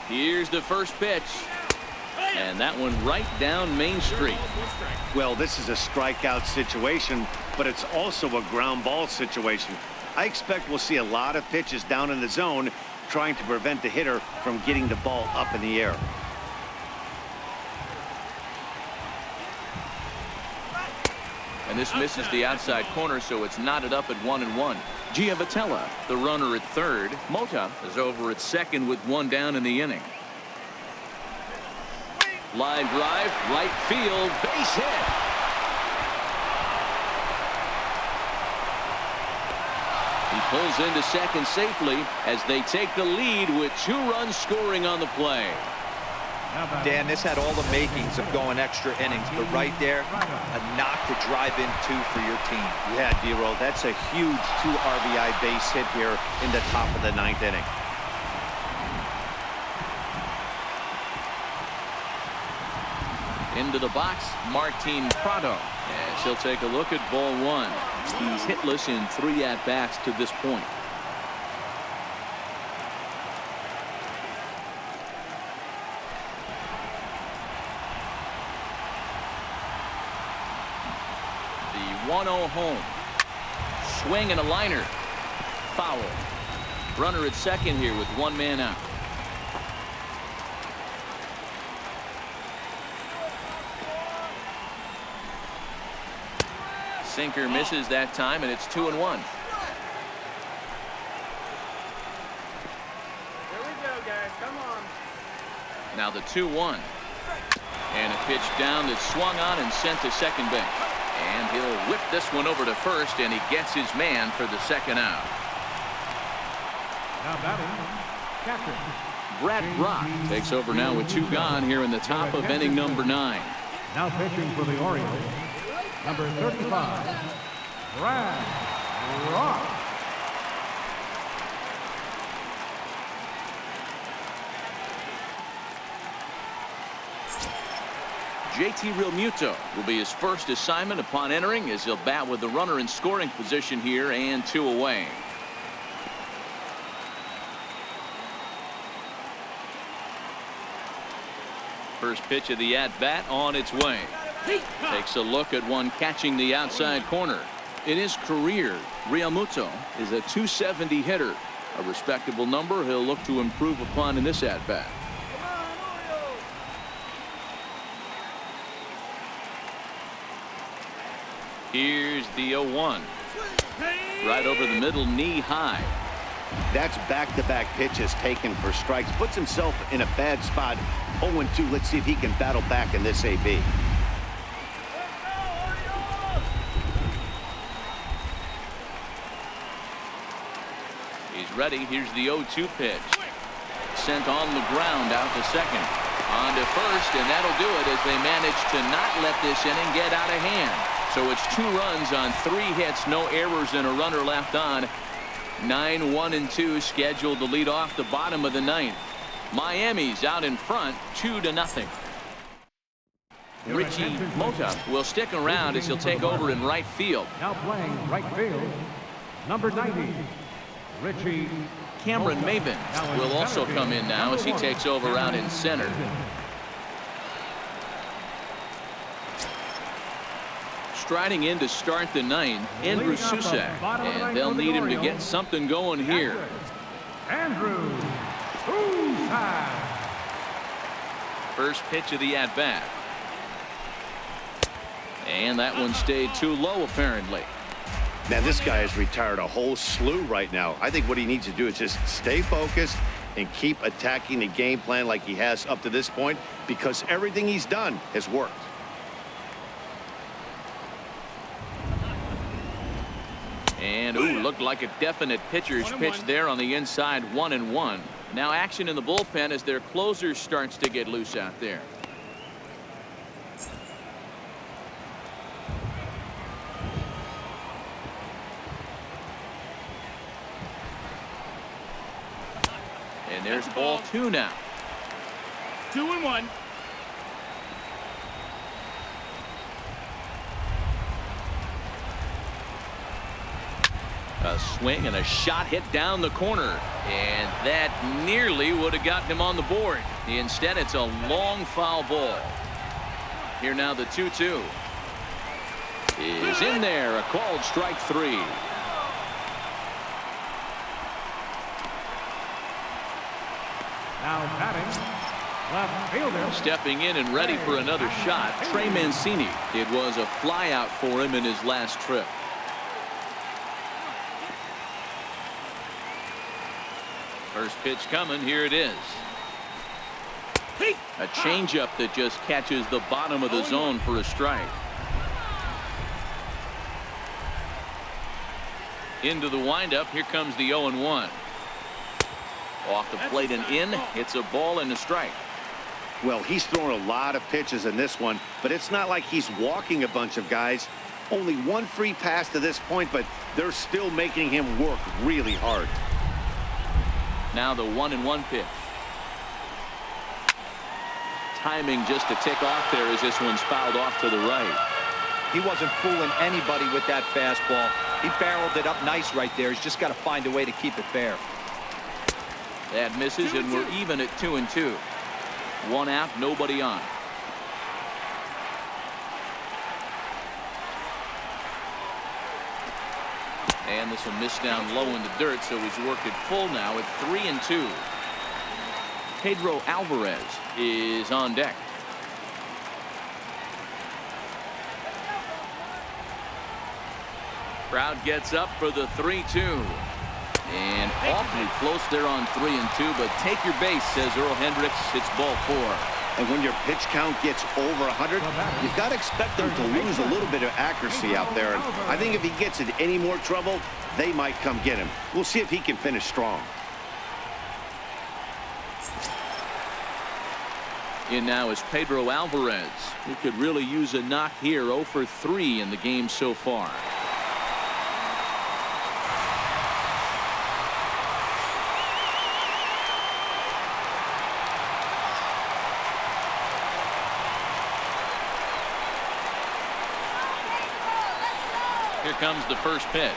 Here's the first pitch. And that one right down Main Street. Well, this is a strikeout situation, but it's also a ground ball situation. I expect we'll see a lot of pitches down in the zone trying to prevent the hitter from getting the ball up in the air. And this misses the outside corner, so it's knotted up at 1-1. Giavotella, the runner at third. Mota is over at second with one down in the inning. Line drive, right field, base hit. He pulls into second safely as they take the lead with 2 runs scoring on the play. Dan, this had all the makings of going extra innings, but right there, a knock to drive in 2 for your team. Yeah, D-Roll, that's a huge 2 RBI base hit here in the top of the 9th inning. Into the box, Martin Prado. As he'll take a look at ball 1. He's hitless in 3 at-bats to this point. The 1-0 home. Swing and a liner. Foul. Runner at second here with 1 man out. Sinker misses that time, and it's 2-1. Here we go, guys. Come on. Now the 2-1. And a pitch down that's swung on and sent to second base. And he'll whip this one over to first, and he gets his man for the second out. Now batting, captain. Brad Brock takes over now with 2 gone here in the top of inning number 9. Now pitching for the Orioles, number 35, Brad Brock. JT Realmuto will be his first assignment upon entering, as he'll bat with the runner in scoring position here and 2 away. First pitch of the at-bat on its way. Takes a look at one catching the outside corner. In his career, Realmuto is a .270 hitter, a respectable number he'll look to improve upon in this at-bat. Here's the 0-1. Right over the middle, knee high. That's back-to-back pitches taken for strikes. Puts himself in a bad spot. 0-2. Let's see if he can battle back in this AB. He's ready. Here's the 0-2 pitch. Sent on the ground out to second. On to first, and that'll do it as they manage to not let this inning get out of hand. So it's 2 runs on 3 hits, no errors, and a runner left on. 9-1-2 scheduled to lead off the bottom of the 9th. Miami's out in front 2-0. Richie Mota will stick around as he'll take over in right field. Now playing right field, number 90, Richie. Cameron Maben will also come in now as he takes over out in center. Striding in to start the 9th, Andrew Susak, and they'll need him to get something going here. Andrew Susak. First pitch of the at-bat. And that one stayed too low, apparently. Now, this guy has retired a whole slew right now. I think what he needs to do is just stay focused and keep attacking the game plan like he has up to this point, because everything he's done has worked. And, looked like a definite pitcher's pitch there on the inside, 1-1. Now action in the bullpen as their closer starts to get loose out there. And there's ball 2 now. 2-1. A swing and a shot hit down the corner, and that nearly would have gotten him on the board. Instead, it's a long foul ball. Here now the 2-2 is in there, a called strike 3. Now batting, Left fielder. Stepping in and ready for another shot, Trey Mancini. It was a flyout for him in his last trip. First pitch coming. Here it is. A changeup that just catches the bottom of the zone for a strike. Into the windup. Here comes the 0-1. Off the plate and in. It's a ball and a strike. Well, he's thrown a lot of pitches in this one, but it's not like he's walking a bunch of guys. Only one free pass to this point, but they're still making him work really hard. Now the 1-1 pitch. Timing just to tick off there as this one's fouled off to the right. He wasn't fooling anybody with that fastball. He barreled it up nice right there. He's just got to find a way to keep it fair. That misses, and we're even at 2-2. One out, nobody on. And this one missed down low in the dirt, so he's worked it full now at 3-2. Pedro Alvarez is on deck. Crowd gets up for the 3-2. And awfully close there on 3-2, but take your base, says Earl Hendricks. It's ball 4. And when your pitch count gets over 100, you've got to expect them to lose a little bit of accuracy out there. And I think if he gets in any more trouble, they might come get him. We'll see if he can finish strong. In now is Pedro Alvarez. He could really use a knock here. 0 for 3 in the game so far. Here comes the first pitch.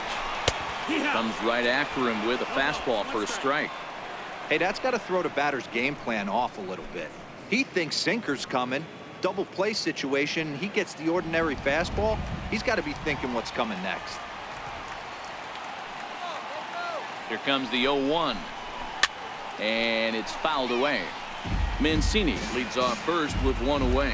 Comes right after him with a fastball for a strike. Hey, that's got to throw the batter's game plan off a little bit. He thinks sinker's coming. Double play situation. He gets the ordinary fastball. He's got to be thinking what's coming next. Here comes the 0-1. And it's fouled away. Mancini leads off first with one away.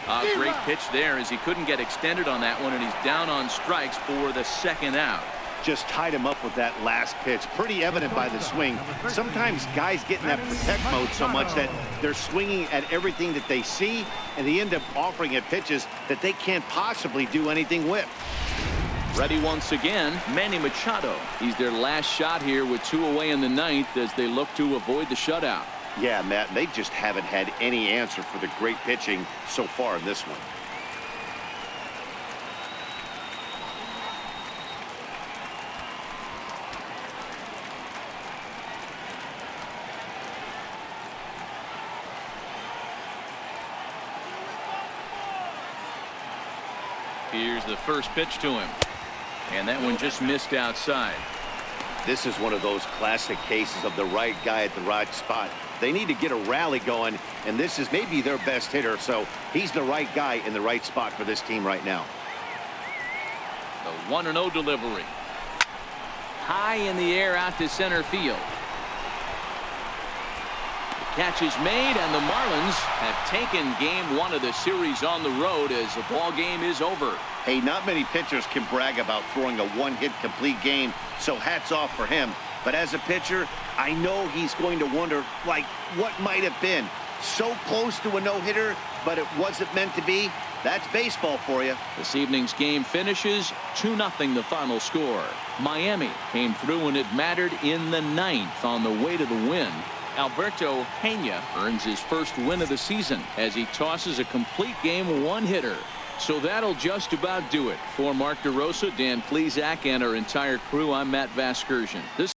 A great pitch there as he couldn't get extended on that one, and he's down on strikes for the second out. Just tied him up with that last pitch. Pretty evident by the swing. Sometimes guys get in that protect mode so much that they're swinging at everything that they see, and they end up offering at pitches that they can't possibly do anything with. Ready once again, Manny Machado. He's their last shot here with 2 away in the 9th as they look to avoid the shutout. Yeah, Matt, they just haven't had any answer for the great pitching so far in this one. Here's the first pitch to him. And that one just missed outside. This is one of those classic cases of the right guy at the right spot. They need to get a rally going, and this is maybe their best hitter, so he's the right guy in the right spot for this team right now. The 1-0 delivery. High in the air out to center field. The catch is made, and the Marlins have taken game 1 of the series on the road as the ball game is over. Hey, not many pitchers can brag about throwing a one-hit complete game, so hats off for him. But as a pitcher, I know he's going to wonder, like, what might have been. So close to a no-hitter, but it wasn't meant to be. That's baseball for you. This evening's game finishes 2-0 the final score. Miami came through when it mattered in the 9th on the way to the win. Alberto Pena earns his first win of the season as he tosses a complete game one-hitter. So that'll just about do it. For Mark DeRosa, Dan Plesac, and our entire crew, I'm Matt Vasgersian. This